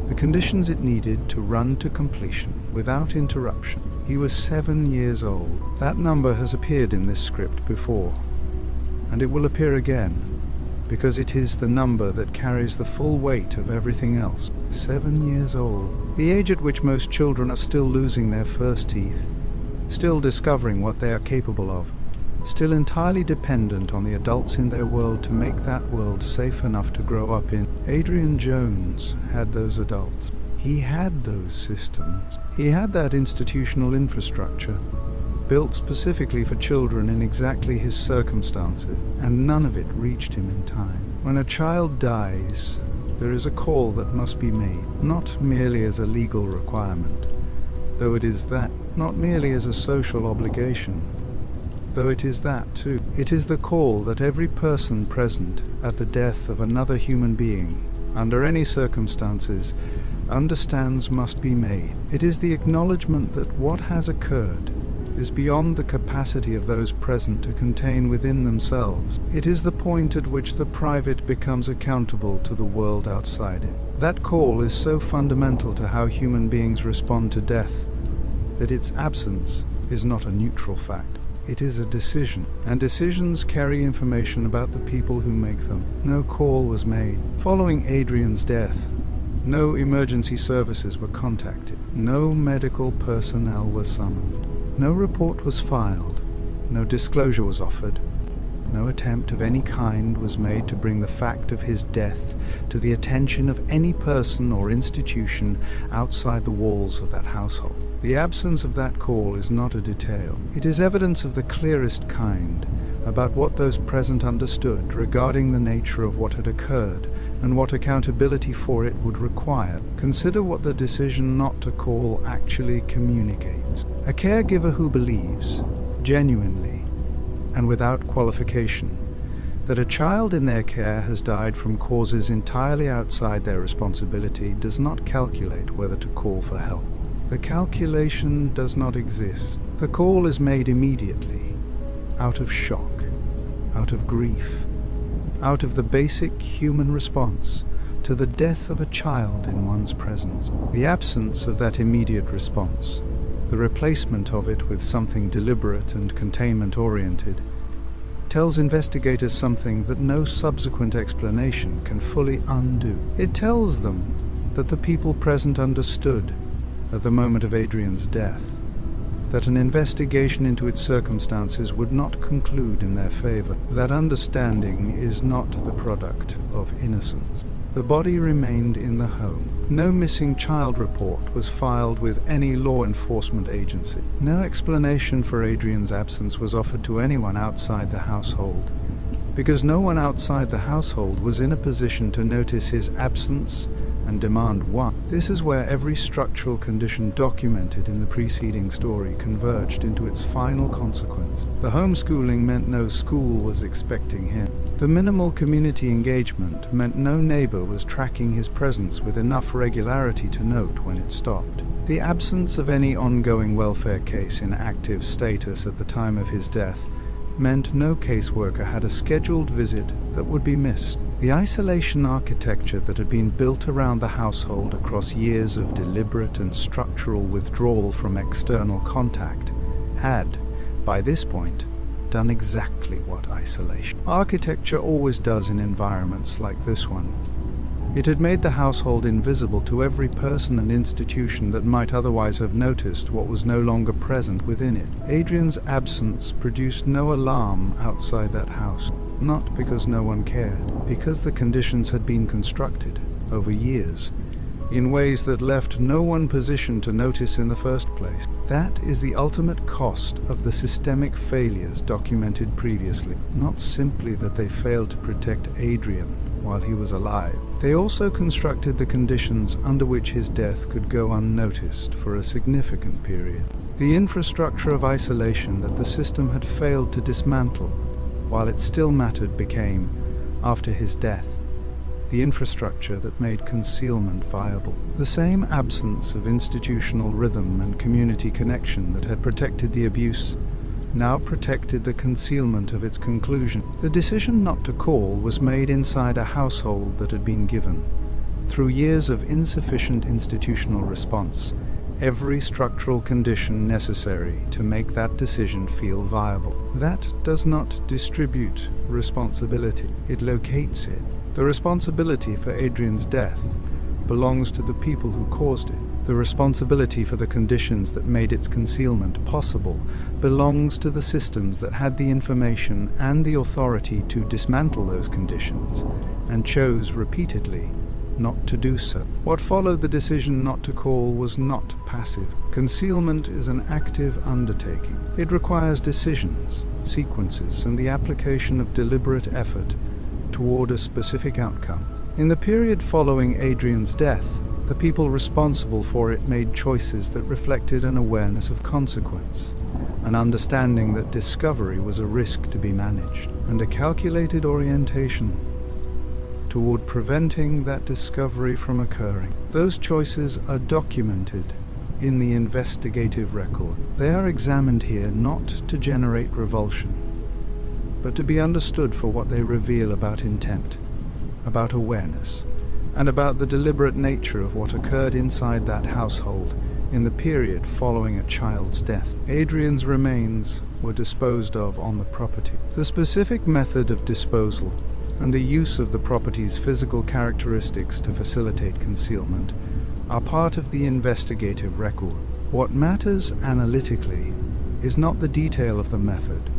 the conditions it needed to run to completion without interruption. He was 7 years old. That number has appeared in this script before, and it will appear again, because it is the number that carries the full weight of everything else. 7 years old. The age at which most children are still losing their first teeth, still discovering what they are capable of, still entirely dependent on the adults in their world to make that world safe enough to grow up in. Adrian Jones had those adults. He had those systems. He had that institutional infrastructure, built specifically for children in exactly his circumstances, and none of it reached him in time. When a child dies, there is a call that must be made, not merely as a legal requirement, though it is that, not merely as a social obligation, though it is that too. It is the call that every person present at the death of another human being, under any circumstances, understands must be made. It is the acknowledgement that what has occurred is beyond the capacity of those present to contain within themselves. It is the point at which the private becomes accountable to the world outside it. That call is so fundamental to how human beings respond to death that its absence is not a neutral fact. It is a decision, and decisions carry information about the people who make them. No call was made. Following Adrian's death, no emergency services were contacted. No medical personnel were summoned. No report was filed. No disclosure was offered. No attempt of any kind was made to bring the fact of his death to the attention of any person or institution outside the walls of that household. The absence of that call is not a detail. It is evidence of the clearest kind about what those present understood regarding the nature of what had occurred and what accountability for it would require. Consider what the decision not to call actually communicates. A caregiver who believes, genuinely, and without qualification, that a child in their care has died from causes entirely outside their responsibility does not calculate whether to call for help. The calculation does not exist. The call is made immediately, out of shock, out of grief, out of the basic human response to the death of a child in one's presence. The absence of that immediate response, the replacement of it with something deliberate and containment-oriented, tells investigators something that no subsequent explanation can fully undo. It tells them that the people present understood, at the moment of Adrian's death, that an investigation into its circumstances would not conclude in their favor. That understanding is not the product of innocence. The body remained in the home. No missing child report was filed with any law enforcement agency. No explanation for Adrian's absence was offered to anyone outside the household, because no one outside the household was in a position to notice his absence and demand one. This is where every structural condition documented in the preceding story converged into its final consequence. The homeschooling meant no school was expecting him. The minimal community engagement meant no neighbor was tracking his presence with enough regularity to note when it stopped. The absence of any ongoing welfare case in active status at the time of his death meant no caseworker had a scheduled visit that would be missed. The isolation architecture that had been built around the household across years of deliberate and structural withdrawal from external contact had, by this point, done exactly what isolation architecture always does in environments like this one. It had made the household invisible to every person and institution that might otherwise have noticed what was no longer present within it. Adrian's absence produced no alarm outside that house, not because no one cared, because the conditions had been constructed, over years, in ways that left no one positioned to notice in the first place. That is the ultimate cost of the systemic failures documented previously. Not simply that they failed to protect Adrian while he was alive. They also constructed the conditions under which his death could go unnoticed for a significant period. The infrastructure of isolation that the system had failed to dismantle while it still mattered became, after his death, the infrastructure that made concealment viable. The same absence of institutional rhythm and community connection that had protected the abuse now protected the concealment of its conclusion. The decision not to call was made inside a household that had been given, through years of insufficient institutional response, every structural condition necessary to make that decision feel viable. That does not distribute responsibility, it locates it. The responsibility for Adrian's death belongs to the people who caused it. The responsibility for the conditions that made its concealment possible belongs to the systems that had the information and the authority to dismantle those conditions, and chose repeatedly not to do so. What followed the decision not to call was not passive. Concealment is an active undertaking. It requires decisions, sequences, and the application of deliberate effort toward a specific outcome. In the period following Adrian's death, the people responsible for it made choices that reflected an awareness of consequence, an understanding that discovery was a risk to be managed, and a calculated orientation toward preventing that discovery from occurring. Those choices are documented in the investigative record. They are examined here not to generate revulsion, but to be understood for what they reveal about intent, about awareness, and about the deliberate nature of what occurred inside that household in the period following a child's death. Adrian's remains were disposed of on the property. The specific method of disposal and the use of the property's physical characteristics to facilitate concealment are part of the investigative record. What matters analytically is not the detail of the method,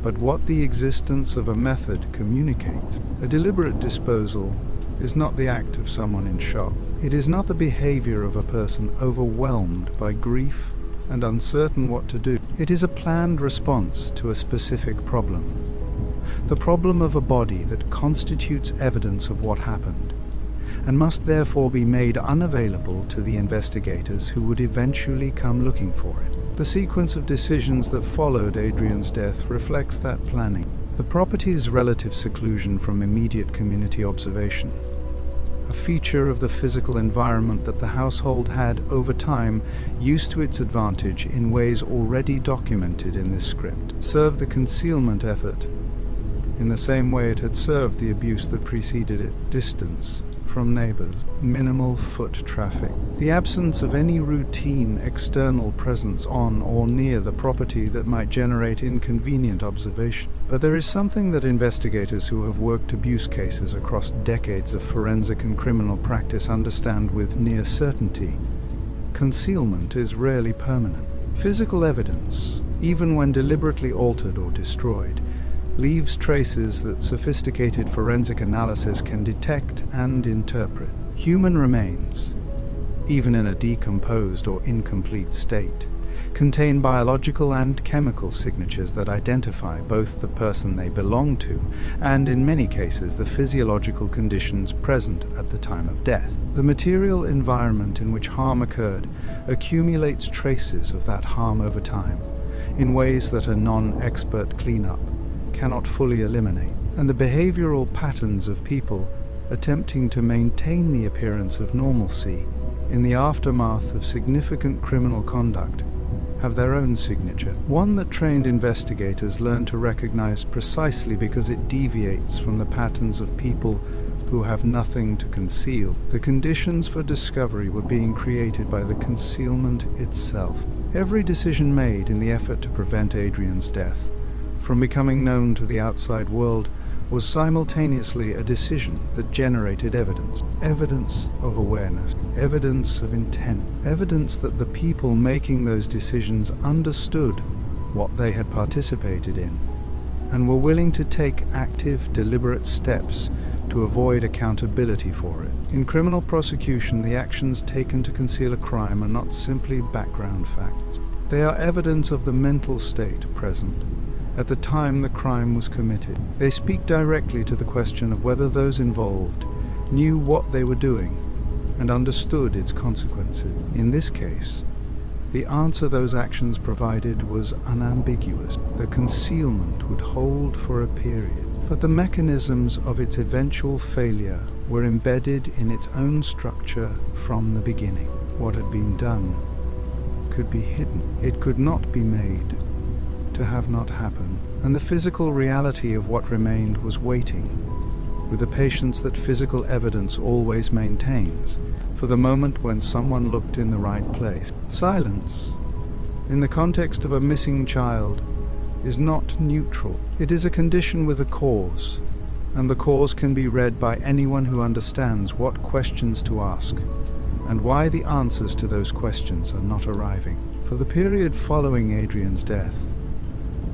but what the existence of a method communicates. A deliberate disposal is not the act of someone in shock. It is not the behavior of a person overwhelmed by grief and uncertain what to do. It is a planned response to a specific problem. The problem of a body that constitutes evidence of what happened, and must therefore be made unavailable to the investigators who would eventually come looking for it. The sequence of decisions that followed Adrian's death reflects that planning. The property's relative seclusion from immediate community observation, a feature of the physical environment that the household had, over time, used to its advantage in ways already documented in this script, served the concealment effort in the same way it had served the abuse that preceded it: distance from neighbors, minimal foot traffic, the absence of any routine external presence on or near the property that might generate inconvenient observation. But there is something that investigators who have worked abuse cases across decades of forensic and criminal practice understand with near certainty. Concealment is rarely permanent. Physical evidence, even when deliberately altered or destroyed, leaves traces that sophisticated forensic analysis can detect and interpret. Human remains, even in a decomposed or incomplete state, contain biological and chemical signatures that identify both the person they belong to and, in many cases, the physiological conditions present at the time of death. The material environment in which harm occurred accumulates traces of that harm over time, in ways that a non-expert cleanup cannot fully eliminate, and the behavioral patterns of people attempting to maintain the appearance of normalcy in the aftermath of significant criminal conduct have their own signature, one that trained investigators learn to recognize precisely because it deviates from the patterns of people who have nothing to conceal. The conditions for discovery were being created by the concealment itself. Every decision made in the effort to prevent Adrian's death from becoming known to the outside world was simultaneously a decision that generated evidence. Evidence of awareness, evidence of intent, evidence that the people making those decisions understood what they had participated in and were willing to take active, deliberate steps to avoid accountability for it. In criminal prosecution, the actions taken to conceal a crime are not simply background facts. They are evidence of the mental state present at the time the crime was committed. They speak directly to the question of whether those involved knew what they were doing and understood its consequences. In this case, the answer those actions provided was unambiguous. The concealment would hold for a period, but the mechanisms of its eventual failure were embedded in its own structure from the beginning. What had been done could be hidden. It could not be made to have not happened, and the physical reality of what remained was waiting, with the patience that physical evidence always maintains, for the moment when someone looked in the right place. Silence, in the context of a missing child, is not neutral. It is a condition with a cause, and the cause can be read by anyone who understands what questions to ask, and why the answers to those questions are not arriving. For the period following Adrian's death,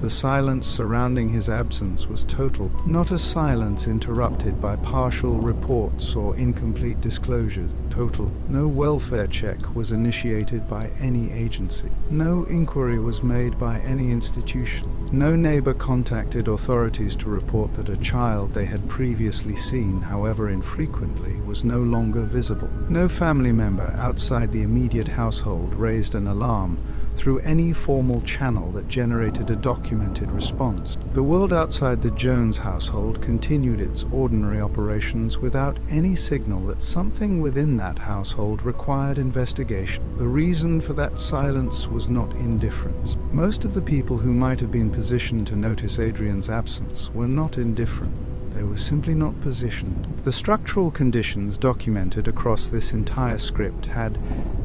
the silence surrounding his absence was total, not a silence interrupted by partial reports or incomplete disclosures. Total. No welfare check was initiated by any agency. No inquiry was made by any institution. No neighbor contacted authorities to report that a child they had previously seen, however infrequently, was no longer visible. No family member outside the immediate household raised an alarm through any formal channel that generated a documented response. The world outside the Jones household continued its ordinary operations without any signal that something within that household required investigation. The reason for that silence was not indifference. Most of the people who might have been positioned to notice Adrian's absence were not indifferent. They were simply not positioned. The structural conditions documented across this entire script had,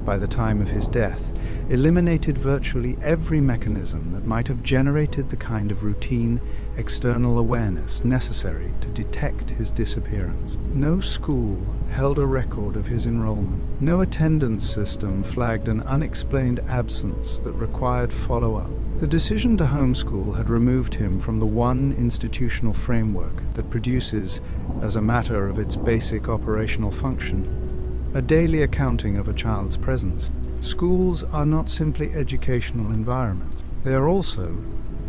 by the time of his death, eliminated virtually every mechanism that might have generated the kind of routine, external awareness necessary to detect his disappearance. No school held a record of his enrollment. No attendance system flagged an unexplained absence that required follow-up. The decision to homeschool had removed him from the one institutional framework that produces, as a matter of its basic operational function, a daily accounting of a child's presence. Schools are not simply educational environments. They are also,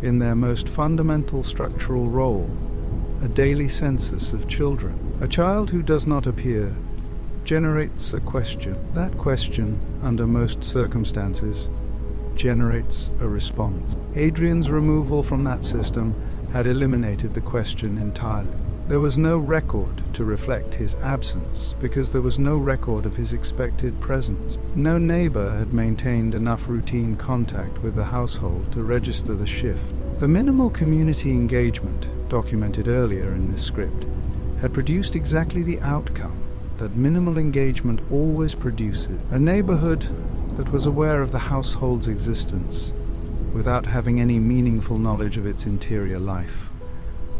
in their most fundamental structural role, a daily census of children. A child who does not appear generates a question. That question, under most circumstances, generates a response. Adrian's removal from that system had eliminated the question entirely. There was no record to reflect his absence because there was no record of his expected presence. No neighbor had maintained enough routine contact with the household to register the shift. The minimal community engagement, documented earlier in this script, had produced exactly the outcome that minimal engagement always produces: a neighborhood that was aware of the household's existence without having any meaningful knowledge of its interior life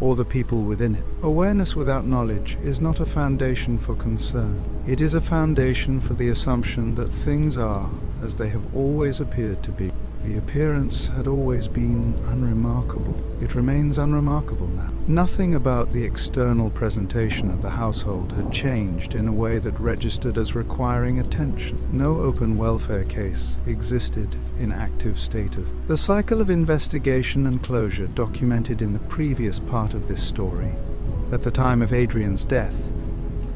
or the people within it. Awareness without knowledge is not a foundation for concern. It is a foundation for the assumption that things are as they have always appeared to be. The appearance had always been unremarkable. It remains unremarkable now. Nothing about the external presentation of the household had changed in a way that registered as requiring attention. No open welfare case existed in active status. The cycle of investigation and closure documented in the previous part of this story, at the time of Adrian's death,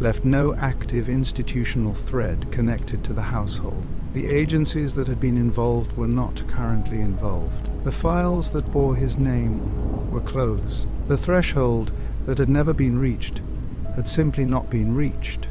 left no active institutional thread connected to the household. The agencies that had been involved were not currently involved. The files that bore his name were closed. The threshold that had never been reached had simply not been reached,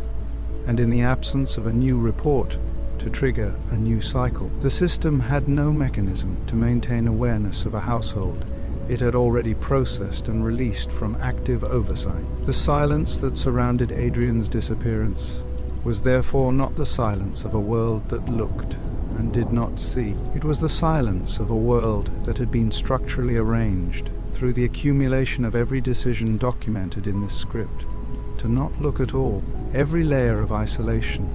and in the absence of a new report to trigger a new cycle, the system had no mechanism to maintain awareness of a household it had already processed and released from active oversight. The silence that surrounded Adrian's disappearance was therefore not the silence of a world that looked and did not see. It was the silence of a world that had been structurally arranged through the accumulation of every decision documented in this script to not look at all. Every layer of isolation,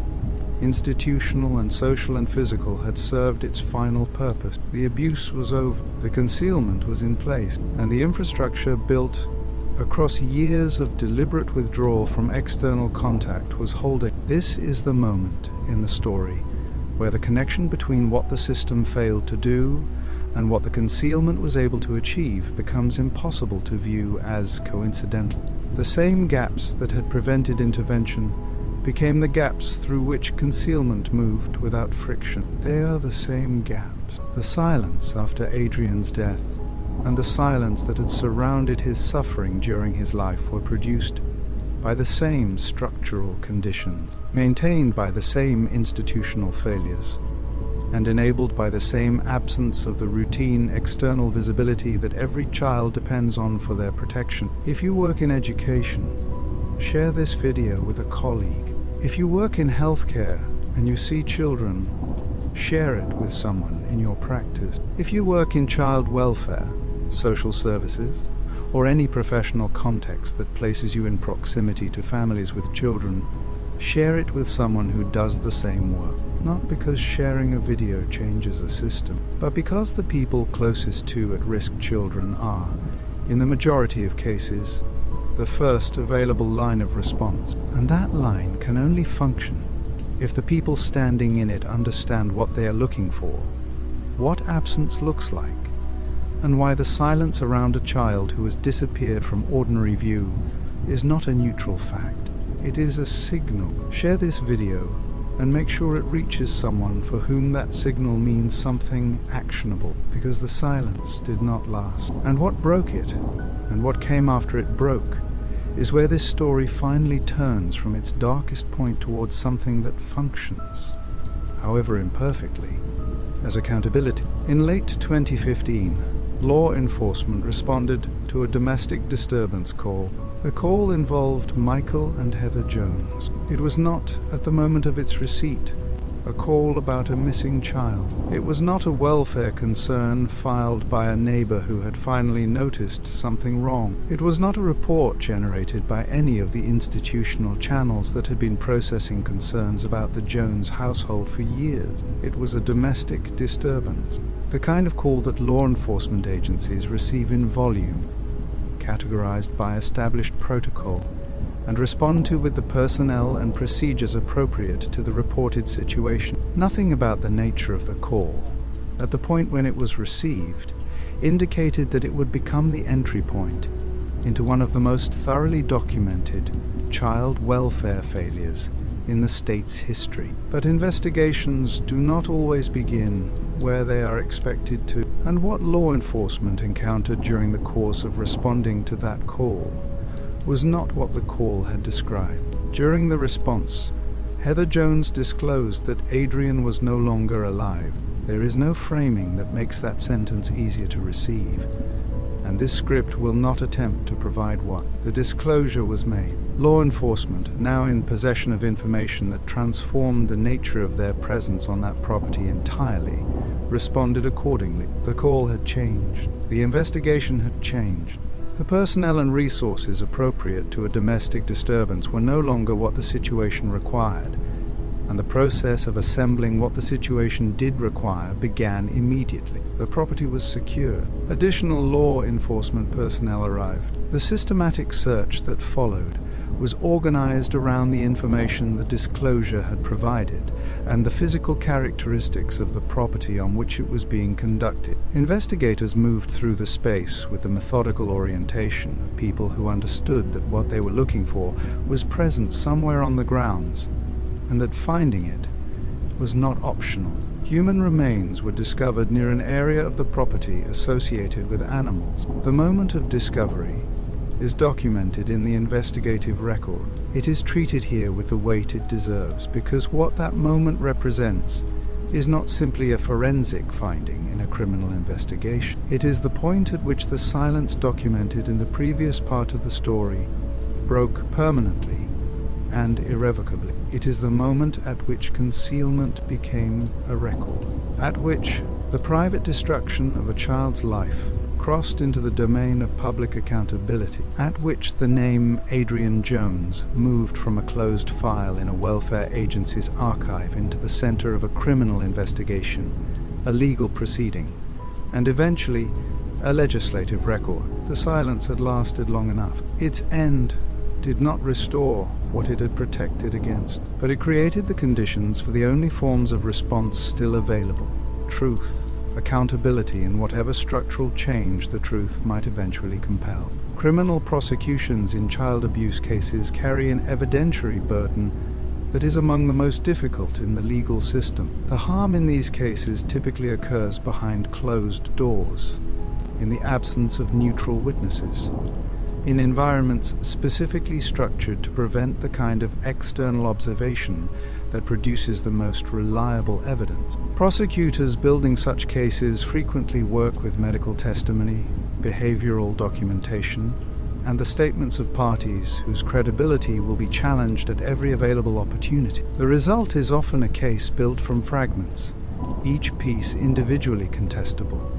institutional and social and physical, had served its final purpose. The abuse was over, the concealment was in place, and the infrastructure built across years of deliberate withdrawal from external contact was holding. This is the moment in the story where the connection between what the system failed to do and what the concealment was able to achieve becomes impossible to view as coincidental. The same gaps that had prevented intervention became the gaps through which concealment moved without friction. They are the same gaps. The silence after Adrian's death and the silence that had surrounded his suffering during his life were produced by the same structural conditions, maintained by the same institutional failures, and enabled by the same absence of the routine external visibility that every child depends on for their protection. If you work in education, share this video with a colleague. If you work in healthcare and you see children, share it with someone in your practice. If you work in child welfare, social services, or any professional context that places you in proximity to families with children, share it with someone who does the same work. Not because sharing a video changes a system, but because the people closest to at-risk children are, in the majority of cases, the first available line of response. And that line can only function if the people standing in it understand what they are looking for, what absence looks like, and why the silence around a child who has disappeared from ordinary view is not a neutral fact. It is a signal. Share this video and make sure it reaches someone for whom that signal means something actionable, because the silence did not last. And what broke it, and what came after it broke, is where this story finally turns from its darkest point towards something that functions, however imperfectly, as accountability. In late 2015, law enforcement responded to a domestic disturbance call. The call involved Michael and Heather Jones. It was not, at the moment of its receipt, a call about a missing child. It was not a welfare concern filed by a neighbor who had finally noticed something wrong. It was not a report generated by any of the institutional channels that had been processing concerns about the Jones household for years. It was a domestic disturbance, the kind of call that law enforcement agencies receive in volume, categorized by established protocol, and respond to with the personnel and procedures appropriate to the reported situation. Nothing about the nature of the call, at the point when it was received, indicated that it would become the entry point into one of the most thoroughly documented child welfare failures in the state's history. But investigations do not always begin where they are expected to, and what law enforcement encountered during the course of responding to that call was not what the call had described. During the response, Heather Jones disclosed that Adrian was no longer alive. There is no framing that makes that sentence easier to receive, and this script will not attempt to provide one. The disclosure was made. Law enforcement, now in possession of information that transformed the nature of their presence on that property entirely, responded accordingly. The call had changed. The investigation had changed. The personnel and resources appropriate to a domestic disturbance were no longer what the situation required, and the process of assembling what the situation did require began immediately. The property was secure. Additional law enforcement personnel arrived. The systematic search that followed was organized around the information the disclosure had provided and the physical characteristics of the property on which it was being conducted. Investigators moved through the space with the methodical orientation of people who understood that what they were looking for was present somewhere on the grounds, and that finding it was not optional. Human remains were discovered near an area of the property associated with animals. The moment of discovery is documented in the investigative record. It is treated here with the weight it deserves, because what that moment represents is not simply a forensic finding in a criminal investigation. It is the point at which the silence documented in the previous part of the story broke permanently and irrevocably. It is the moment at which concealment became a record, at which the private destruction of a child's life crossed into the domain of public accountability, at which the name Adrian Jones moved from a closed file in a welfare agency's archive into the center of a criminal investigation, a legal proceeding, and eventually a legislative record. The silence had lasted long enough. Its end did not restore what it had protected against, but it created the conditions for the only forms of response still available: truth, accountability, and whatever structural change the truth might eventually compel. Criminal prosecutions in child abuse cases carry an evidentiary burden that is among the most difficult in the legal system. The harm in these cases typically occurs behind closed doors, in the absence of neutral witnesses, in environments specifically structured to prevent the kind of external observation that produces the most reliable evidence. Prosecutors building such cases frequently work with medical testimony, behavioral documentation, and the statements of parties whose credibility will be challenged at every available opportunity. The result is often a case built from fragments, each piece individually contestable.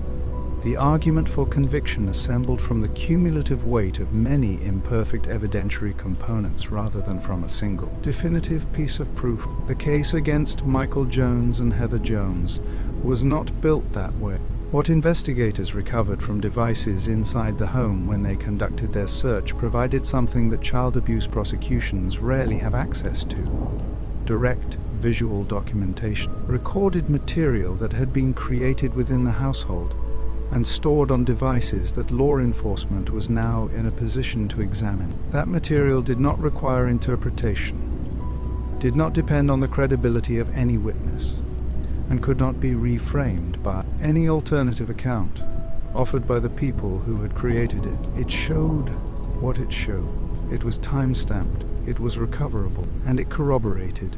The argument for conviction assembled from the cumulative weight of many imperfect evidentiary components rather than from a single definitive piece of proof. The case against Michael Jones and Heather Jones was not built that way. What investigators recovered from devices inside the home when they conducted their search provided something that child abuse prosecutions rarely have access to: direct visual documentation, recorded material that had been created within the household and stored on devices that law enforcement was now in a position to examine. That material did not require interpretation, did not depend on the credibility of any witness, and could not be reframed by any alternative account offered by the people who had created it. It showed what it showed. It was time-stamped, it was recoverable, and it corroborated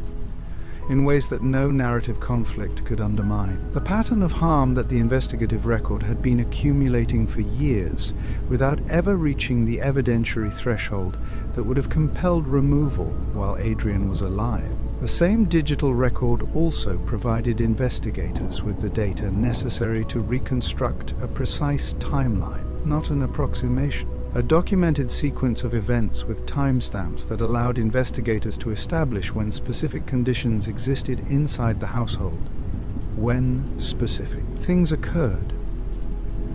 in ways that no narrative conflict could undermine. The pattern of harm that the investigative record had been accumulating for years without ever reaching the evidentiary threshold that would have compelled removal while Adrian was alive. The same digital record also provided investigators with the data necessary to reconstruct a precise timeline, not an approximation. A documented sequence of events with timestamps that allowed investigators to establish when specific conditions existed inside the household, when specific things occurred,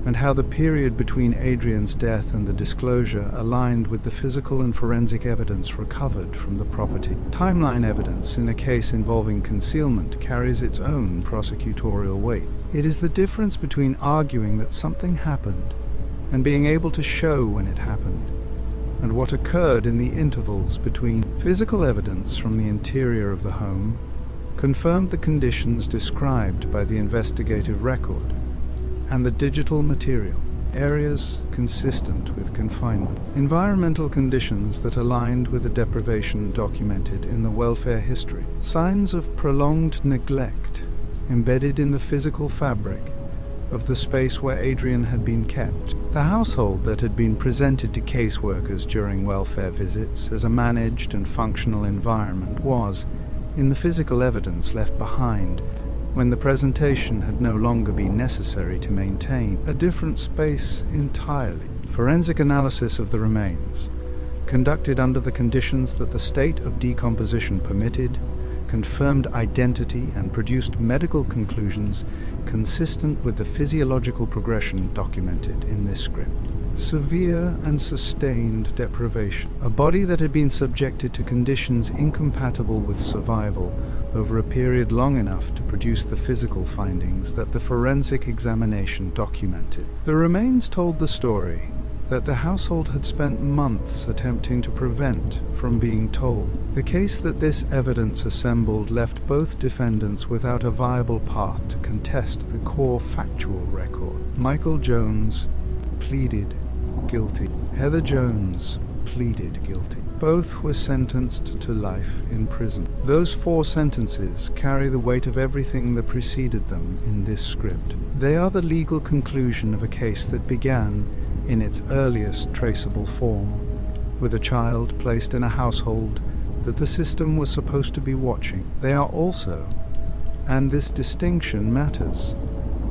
and how the period between Adrian's death and the disclosure aligned with the physical and forensic evidence recovered from the property. Timeline evidence in a case involving concealment carries its own prosecutorial weight. It is the difference between arguing that something happened and being able to show when it happened, and what occurred in the intervals between. Physical evidence from the interior of the home confirmed the conditions described by the investigative record, and the digital material, areas consistent with confinement, environmental conditions that aligned with the deprivation documented in the welfare history, signs of prolonged neglect embedded in the physical fabric of the space where Adrian had been kept. The household that had been presented to caseworkers during welfare visits as a managed and functional environment was, in the physical evidence left behind when the presentation had no longer been necessary to maintain, a different space entirely. Forensic analysis of the remains, conducted under the conditions that the state of decomposition permitted, confirmed identity and produced medical conclusions consistent with the physiological progression documented in this script. Severe and sustained deprivation. A body that had been subjected to conditions incompatible with survival over a period long enough to produce the physical findings that the forensic examination documented. The remains told the story that the household had spent months attempting to prevent from being told. The case that this evidence assembled left both defendants without a viable path to contest the core factual record. Michael Jones pleaded guilty. Heather Jones pleaded guilty. Both were sentenced to life in prison. Those 4 sentences carry the weight of everything that preceded them in this script. They are the legal conclusion of a case that began in its earliest traceable form, with a child placed in a household that the system was supposed to be watching. They are also, and this distinction matters,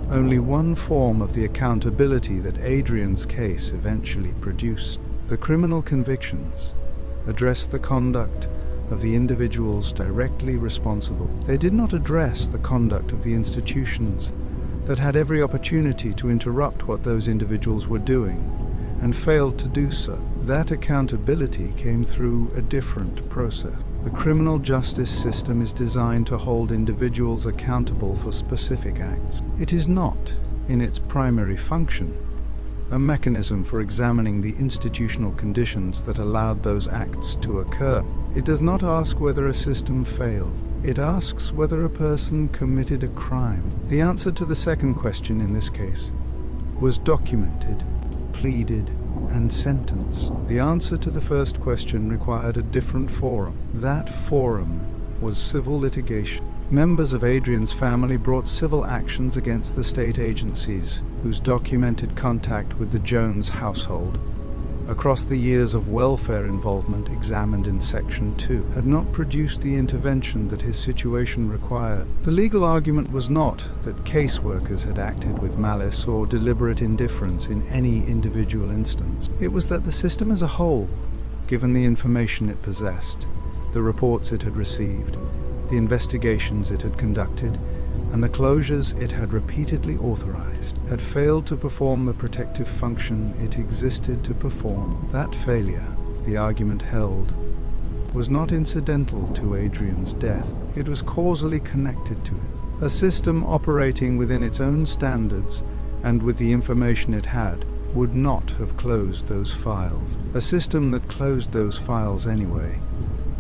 only one form of the accountability that Adrian's case eventually produced. The criminal convictions address the conduct of the individuals directly responsible. They did not address the conduct of the institutions that had every opportunity to interrupt what those individuals were doing, and failed to do so. That accountability came through a different process. The criminal justice system is designed to hold individuals accountable for specific acts. It is not, in its primary function, a mechanism for examining the institutional conditions that allowed those acts to occur. It does not ask whether a system failed. It asks whether a person committed a crime. The answer to the second question in this case was documented, pleaded, and sentenced. The answer to the first question required a different forum. That forum was civil litigation. Members of Adrian's family brought civil actions against the state agencies whose documented contact with the Jones household across the years of welfare involvement examined in Section 2 had not produced the intervention that his situation required. The legal argument was not that caseworkers had acted with malice or deliberate indifference in any individual instance. It was that the system as a whole, given the information it possessed, the reports it had received, the investigations it had conducted, and the closures it had repeatedly authorized, had failed to perform the protective function it existed to perform. That failure, the argument held, was not incidental to Adrian's death. It was causally connected to it. A system operating within its own standards and with the information it had would not have closed those files. A system that closed those files anyway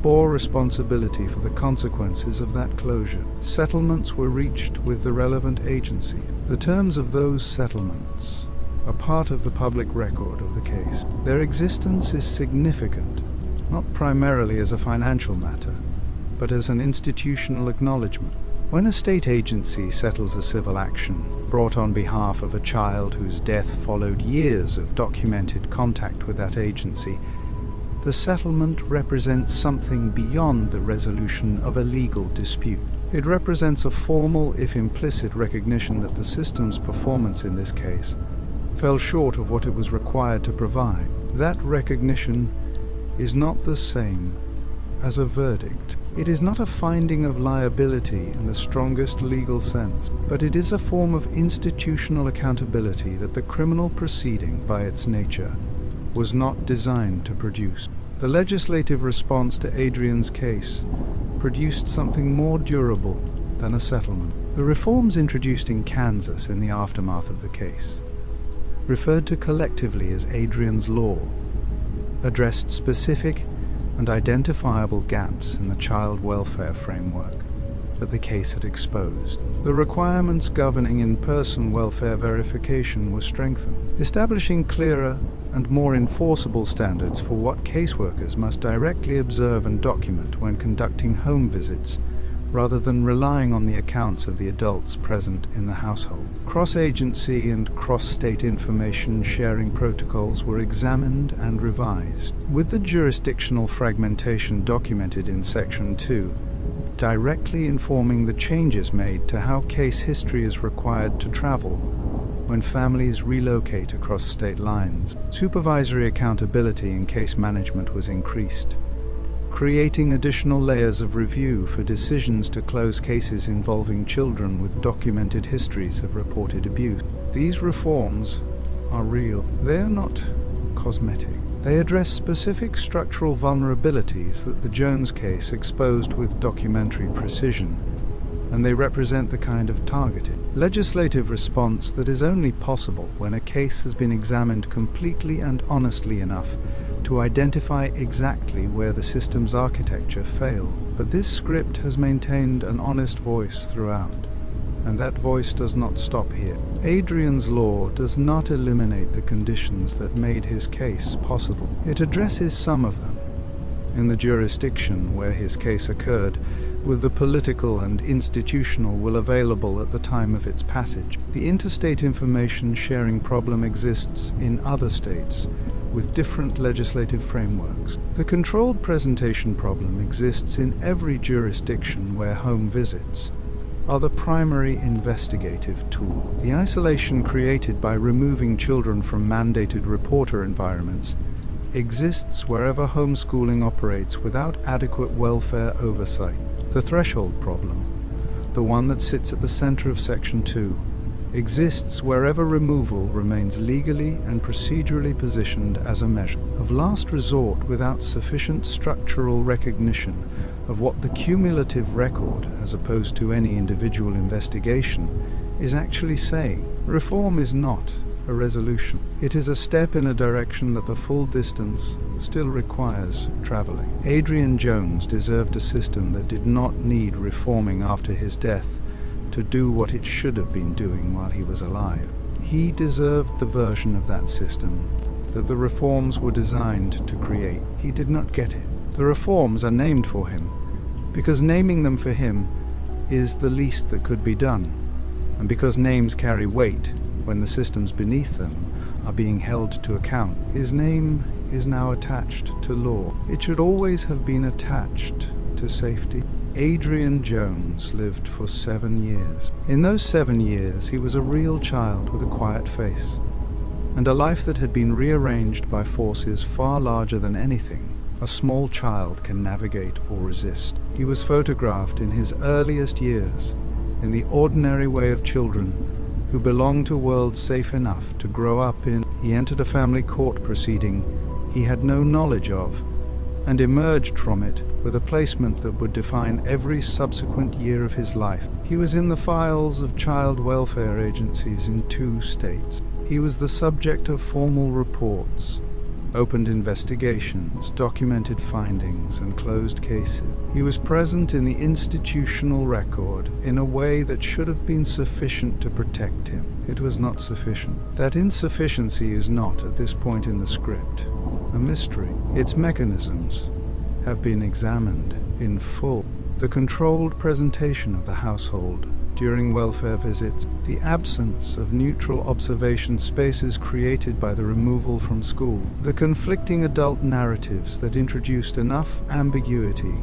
bore responsibility for the consequences of that closure. Settlements were reached with the relevant agency. The terms of those settlements are part of the public record of the case. Their existence is significant, not primarily as a financial matter, but as an institutional acknowledgement. When a state agency settles a civil action brought on behalf of a child whose death followed years of documented contact with that agency, The settlement represents something beyond the resolution of a legal dispute. It represents a formal, if implicit, recognition that the system's performance in this case fell short of what it was required to provide. That recognition is not the same as a verdict. It is not a finding of liability in the strongest legal sense, but it is a form of institutional accountability that the criminal proceeding, by its nature, was not designed to produce. The legislative response to Adrian's case produced something more durable than a settlement. The reforms introduced in Kansas in the aftermath of the case, referred to collectively as Adrian's Law, addressed specific and identifiable gaps in the child welfare framework that the case had exposed. The requirements governing in-person welfare verification were strengthened, establishing clearer and more enforceable standards for what caseworkers must directly observe and document when conducting home visits, rather than relying on the accounts of the adults present in the household. Cross-agency and cross-state information sharing protocols were examined and revised, with the jurisdictional fragmentation documented in Section 2, directly informing the changes made to how case history is required to travel when families relocate across state lines. Supervisory accountability in case management was increased, creating additional layers of review for decisions to close cases involving children with documented histories of reported abuse. These reforms are real. They are not cosmetic. They address specific structural vulnerabilities that the Jones case exposed with documentary precision, and they represent the kind of targeted legislative response that is only possible when a case has been examined completely and honestly enough to identify exactly where the system's architecture failed. But this script has maintained an honest voice throughout, and that voice does not stop here. Adrian's Law does not eliminate the conditions that made his case possible. It addresses some of them in the jurisdiction where his case occurred, with the political and institutional will available at the time of its passage. The interstate information sharing problem exists in other states with different legislative frameworks. The controlled presentation problem exists in every jurisdiction where home visits are the primary investigative tool. The isolation created by removing children from mandated reporter environments exists wherever homeschooling operates without adequate welfare oversight. The threshold problem, the one that sits at the center of Section 2, exists wherever removal remains legally and procedurally positioned as a measure of last resort without sufficient structural recognition of what the cumulative record, as opposed to any individual investigation, is actually saying. Reform is not a resolution. It is a step in a direction that the full distance still requires traveling. Adrian Jones deserved a system that did not need reforming after his death to do what it should have been doing while he was alive. He deserved the version of that system that the reforms were designed to create. He did not get it. The reforms are named for him because naming them for him is the least that could be done, and because names carry weight when the systems beneath them are being held to account. His name is now attached to law. It should always have been attached to safety. Adrian Jones lived for 7 years. In those 7 years, he was a real child with a quiet face, and a life that had been rearranged by forces far larger than anything a small child can navigate or resist. He was photographed in his earliest years in the ordinary way of children who belong to worlds safe enough to grow up in. He entered a family court proceeding he had no knowledge of, and emerged from it with a placement that would define every subsequent year of his life. He was in the files of child welfare agencies in 2 states. He was the subject of formal reports, opened investigations, documented findings, and closed cases. He was present in the institutional record in a way that should have been sufficient to protect him. It was not sufficient. That insufficiency is not, at this point in the script, a mystery. Its mechanisms have been examined in full. The controlled presentation of the household during welfare visits, the absence of neutral observation spaces created by the removal from school, the conflicting adult narratives that introduced enough ambiguity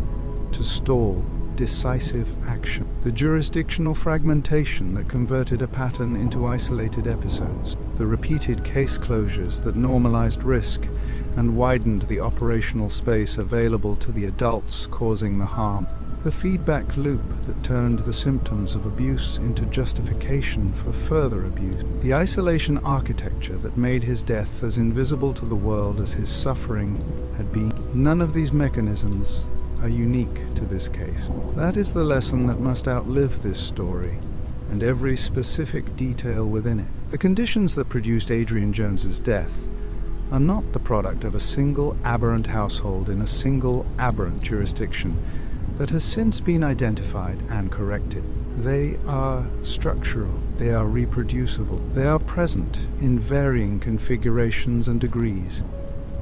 to stall decisive action, the jurisdictional fragmentation that converted a pattern into isolated episodes, the repeated case closures that normalized risk and widened the operational space available to the adults causing the harm, the feedback loop that turned the symptoms of abuse into justification for further abuse, the isolation architecture that made his death as invisible to the world as his suffering had been. None of these mechanisms are unique to this case. That is the lesson that must outlive this story and every specific detail within it. The conditions that produced Adrian Jones's death are not the product of a single aberrant household in a single aberrant jurisdiction that has since been identified and corrected. They are structural, they are reproducible, they are present in varying configurations and degrees,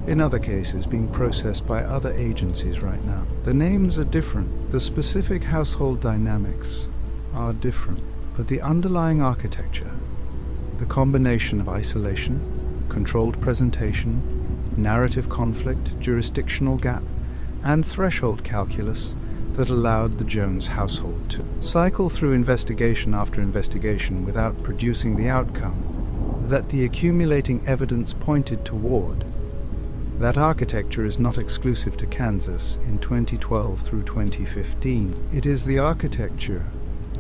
in other cases being processed by other agencies right now. The names are different, the specific household dynamics are different, but the underlying architecture, the combination of isolation, controlled presentation, narrative conflict, jurisdictional gap, and threshold calculus that allowed the Jones household to cycle through investigation after investigation without producing the outcome that the accumulating evidence pointed toward. That architecture is not exclusive to Kansas in 2012 through 2015. It is the architecture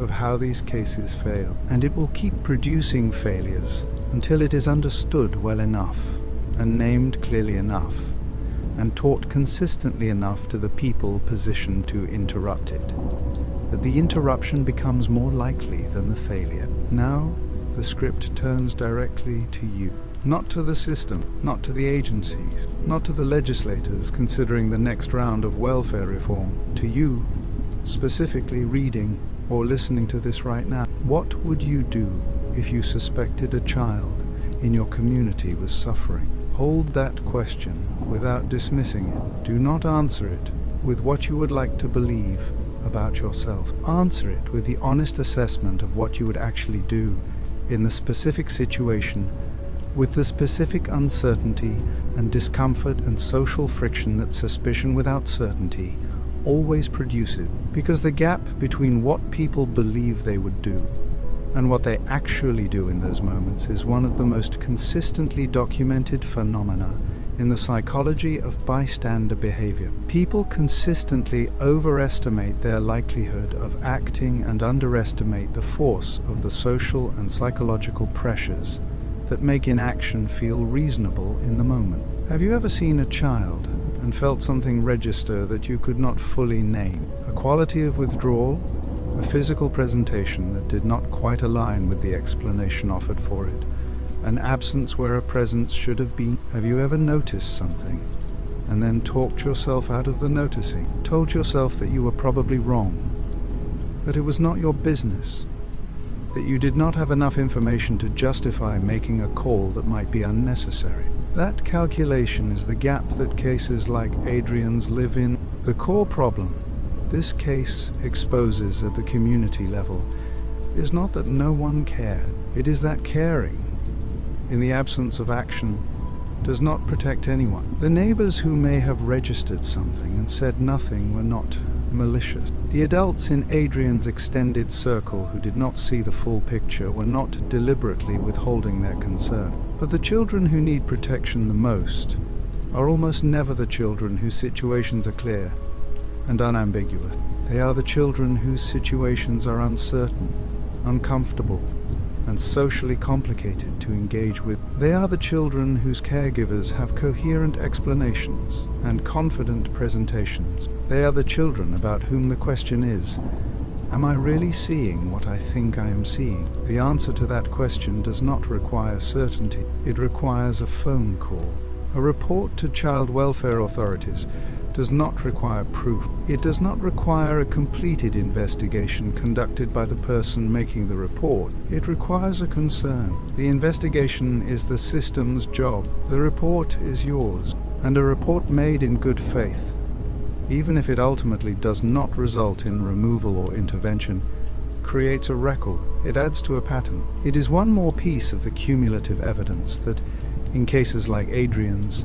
of how these cases fail, and it will keep producing failures until it is understood well enough and named clearly enough and taught consistently enough to the people positioned to interrupt it, that the interruption becomes more likely than the failure. Now, the script turns directly to you. Not to the system, not to the agencies, not to the legislators considering the next round of welfare reform. To you, specifically reading or listening to this right now. What would you do if you suspected a child in your community was suffering? Hold that question without dismissing it. Do not answer it with what you would like to believe about yourself. Answer it with the honest assessment of what you would actually do in the specific situation, with the specific uncertainty and discomfort and social friction that suspicion without certainty always produces, because the gap between what people believe they would do and what they actually do in those moments is one of the most consistently documented phenomena in the psychology of bystander behavior. People consistently overestimate their likelihood of acting and underestimate the force of the social and psychological pressures that make inaction feel reasonable in the moment. Have you ever seen a child and felt something register that you could not fully name? A quality of withdrawal, a physical presentation that did not quite align with the explanation offered for it, an absence where a presence should have been? Have you ever noticed something and then talked yourself out of the noticing, told yourself that you were probably wrong, that it was not your business, that you did not have enough information to justify making a call that might be unnecessary? That calculation is the gap that cases like Adrian's live in. The core problem this case exposes at the community level is not that no one cared. It is that caring, in the absence of action, does not protect anyone. The neighbors who may have registered something and said nothing were not malicious. The adults in Adrian's extended circle who did not see the full picture were not deliberately withholding their concern. But the children who need protection the most are almost never the children whose situations are clear and unambiguous. They are the children whose situations are uncertain, uncomfortable, and socially complicated to engage with. They are the children whose caregivers have coherent explanations and confident presentations. They are the children about whom the question is, am I really seeing what I think I am seeing? The answer to that question does not require certainty. It requires a phone call. A report to child welfare authorities does not require proof. It does not require a completed investigation conducted by the person making the report. It requires a concern. The investigation is the system's job. The report is yours. And a report made in good faith, even if it ultimately does not result in removal or intervention, creates a record. It adds to a pattern. It is one more piece of the cumulative evidence that, in cases like Adrian's,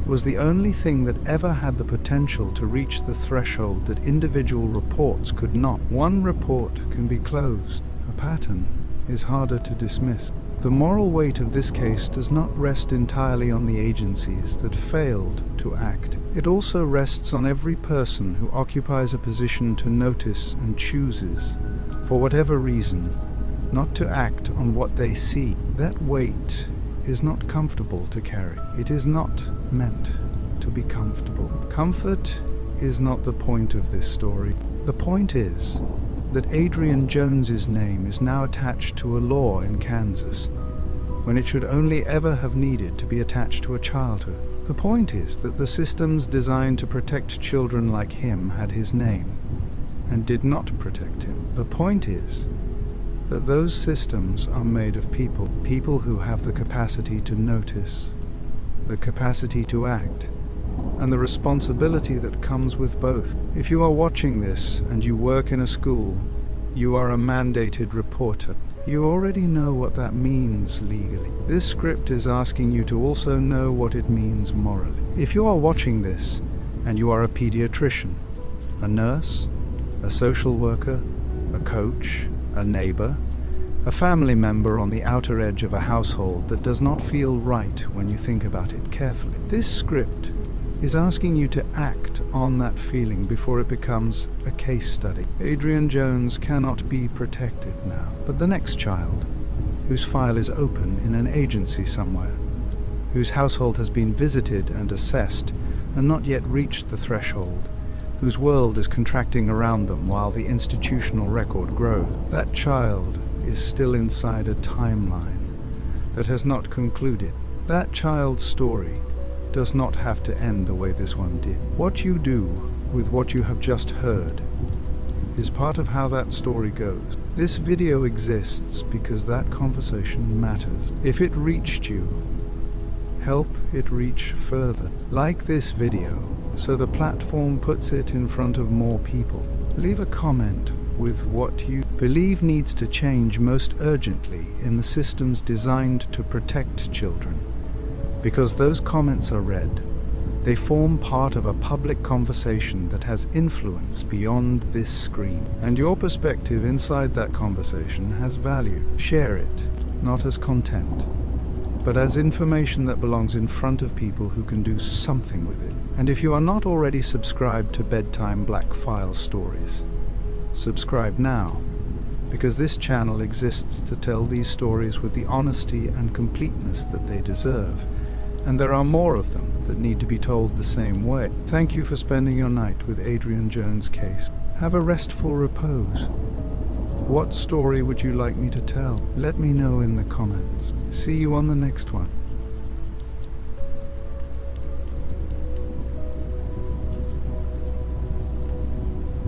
was the only thing that ever had the potential to reach the threshold that individual reports could not. One report can be closed. A pattern is harder to dismiss. The moral weight of this case does not rest entirely on the agencies that failed to act. It also rests on every person who occupies a position to notice and chooses, for whatever reason, not to act on what they see. That weight is not comfortable to carry. It is not meant to be comfortable. Comfort is not the point of this story. The point is that Adrian Jones's name is now attached to a law in Kansas, when it should only ever have needed to be attached to a childhood. The point is that the systems designed to protect children like him had his name, and did not protect him. The point is that those systems are made of people who have the capacity to notice, the capacity to act, and the responsibility that comes with both. If you are watching this and you work in a school, you are a mandated reporter. You already know what that means legally. This script is asking you to also know what it means morally. If you are watching this and you are a pediatrician, a nurse, a social worker, a coach, a neighbor, a family member on the outer edge of a household that does not feel right when you think about it carefully, this script is asking you to act on that feeling before it becomes a case study. Adrian Jones cannot be protected now, but the next child, whose file is open in an agency somewhere, whose household has been visited and assessed and not yet reached the threshold, whose world is contracting around them while the institutional record grows, that child is still inside a timeline that has not concluded. That child's story does not have to end the way this one did. What you do with what you have just heard is part of how that story goes. This video exists because that conversation matters. If it reached you, help it reach further. Like this video so the platform puts it in front of more people. Leave a comment with what you believe needs to change most urgently in the systems designed to protect children. Because those comments are read, they form part of a public conversation that has influence beyond this screen. And your perspective inside that conversation has value. Share it, not as content, but as information that belongs in front of people who can do something with it. And if you are not already subscribed to Bedtime Black File Stories, subscribe now, because this channel exists to tell these stories with the honesty and completeness that they deserve. And there are more of them that need to be told the same way. Thank you for spending your night with Adrian Jones' case. Have a restful repose. What story would you like me to tell? Let me know in the comments. See you on the next one.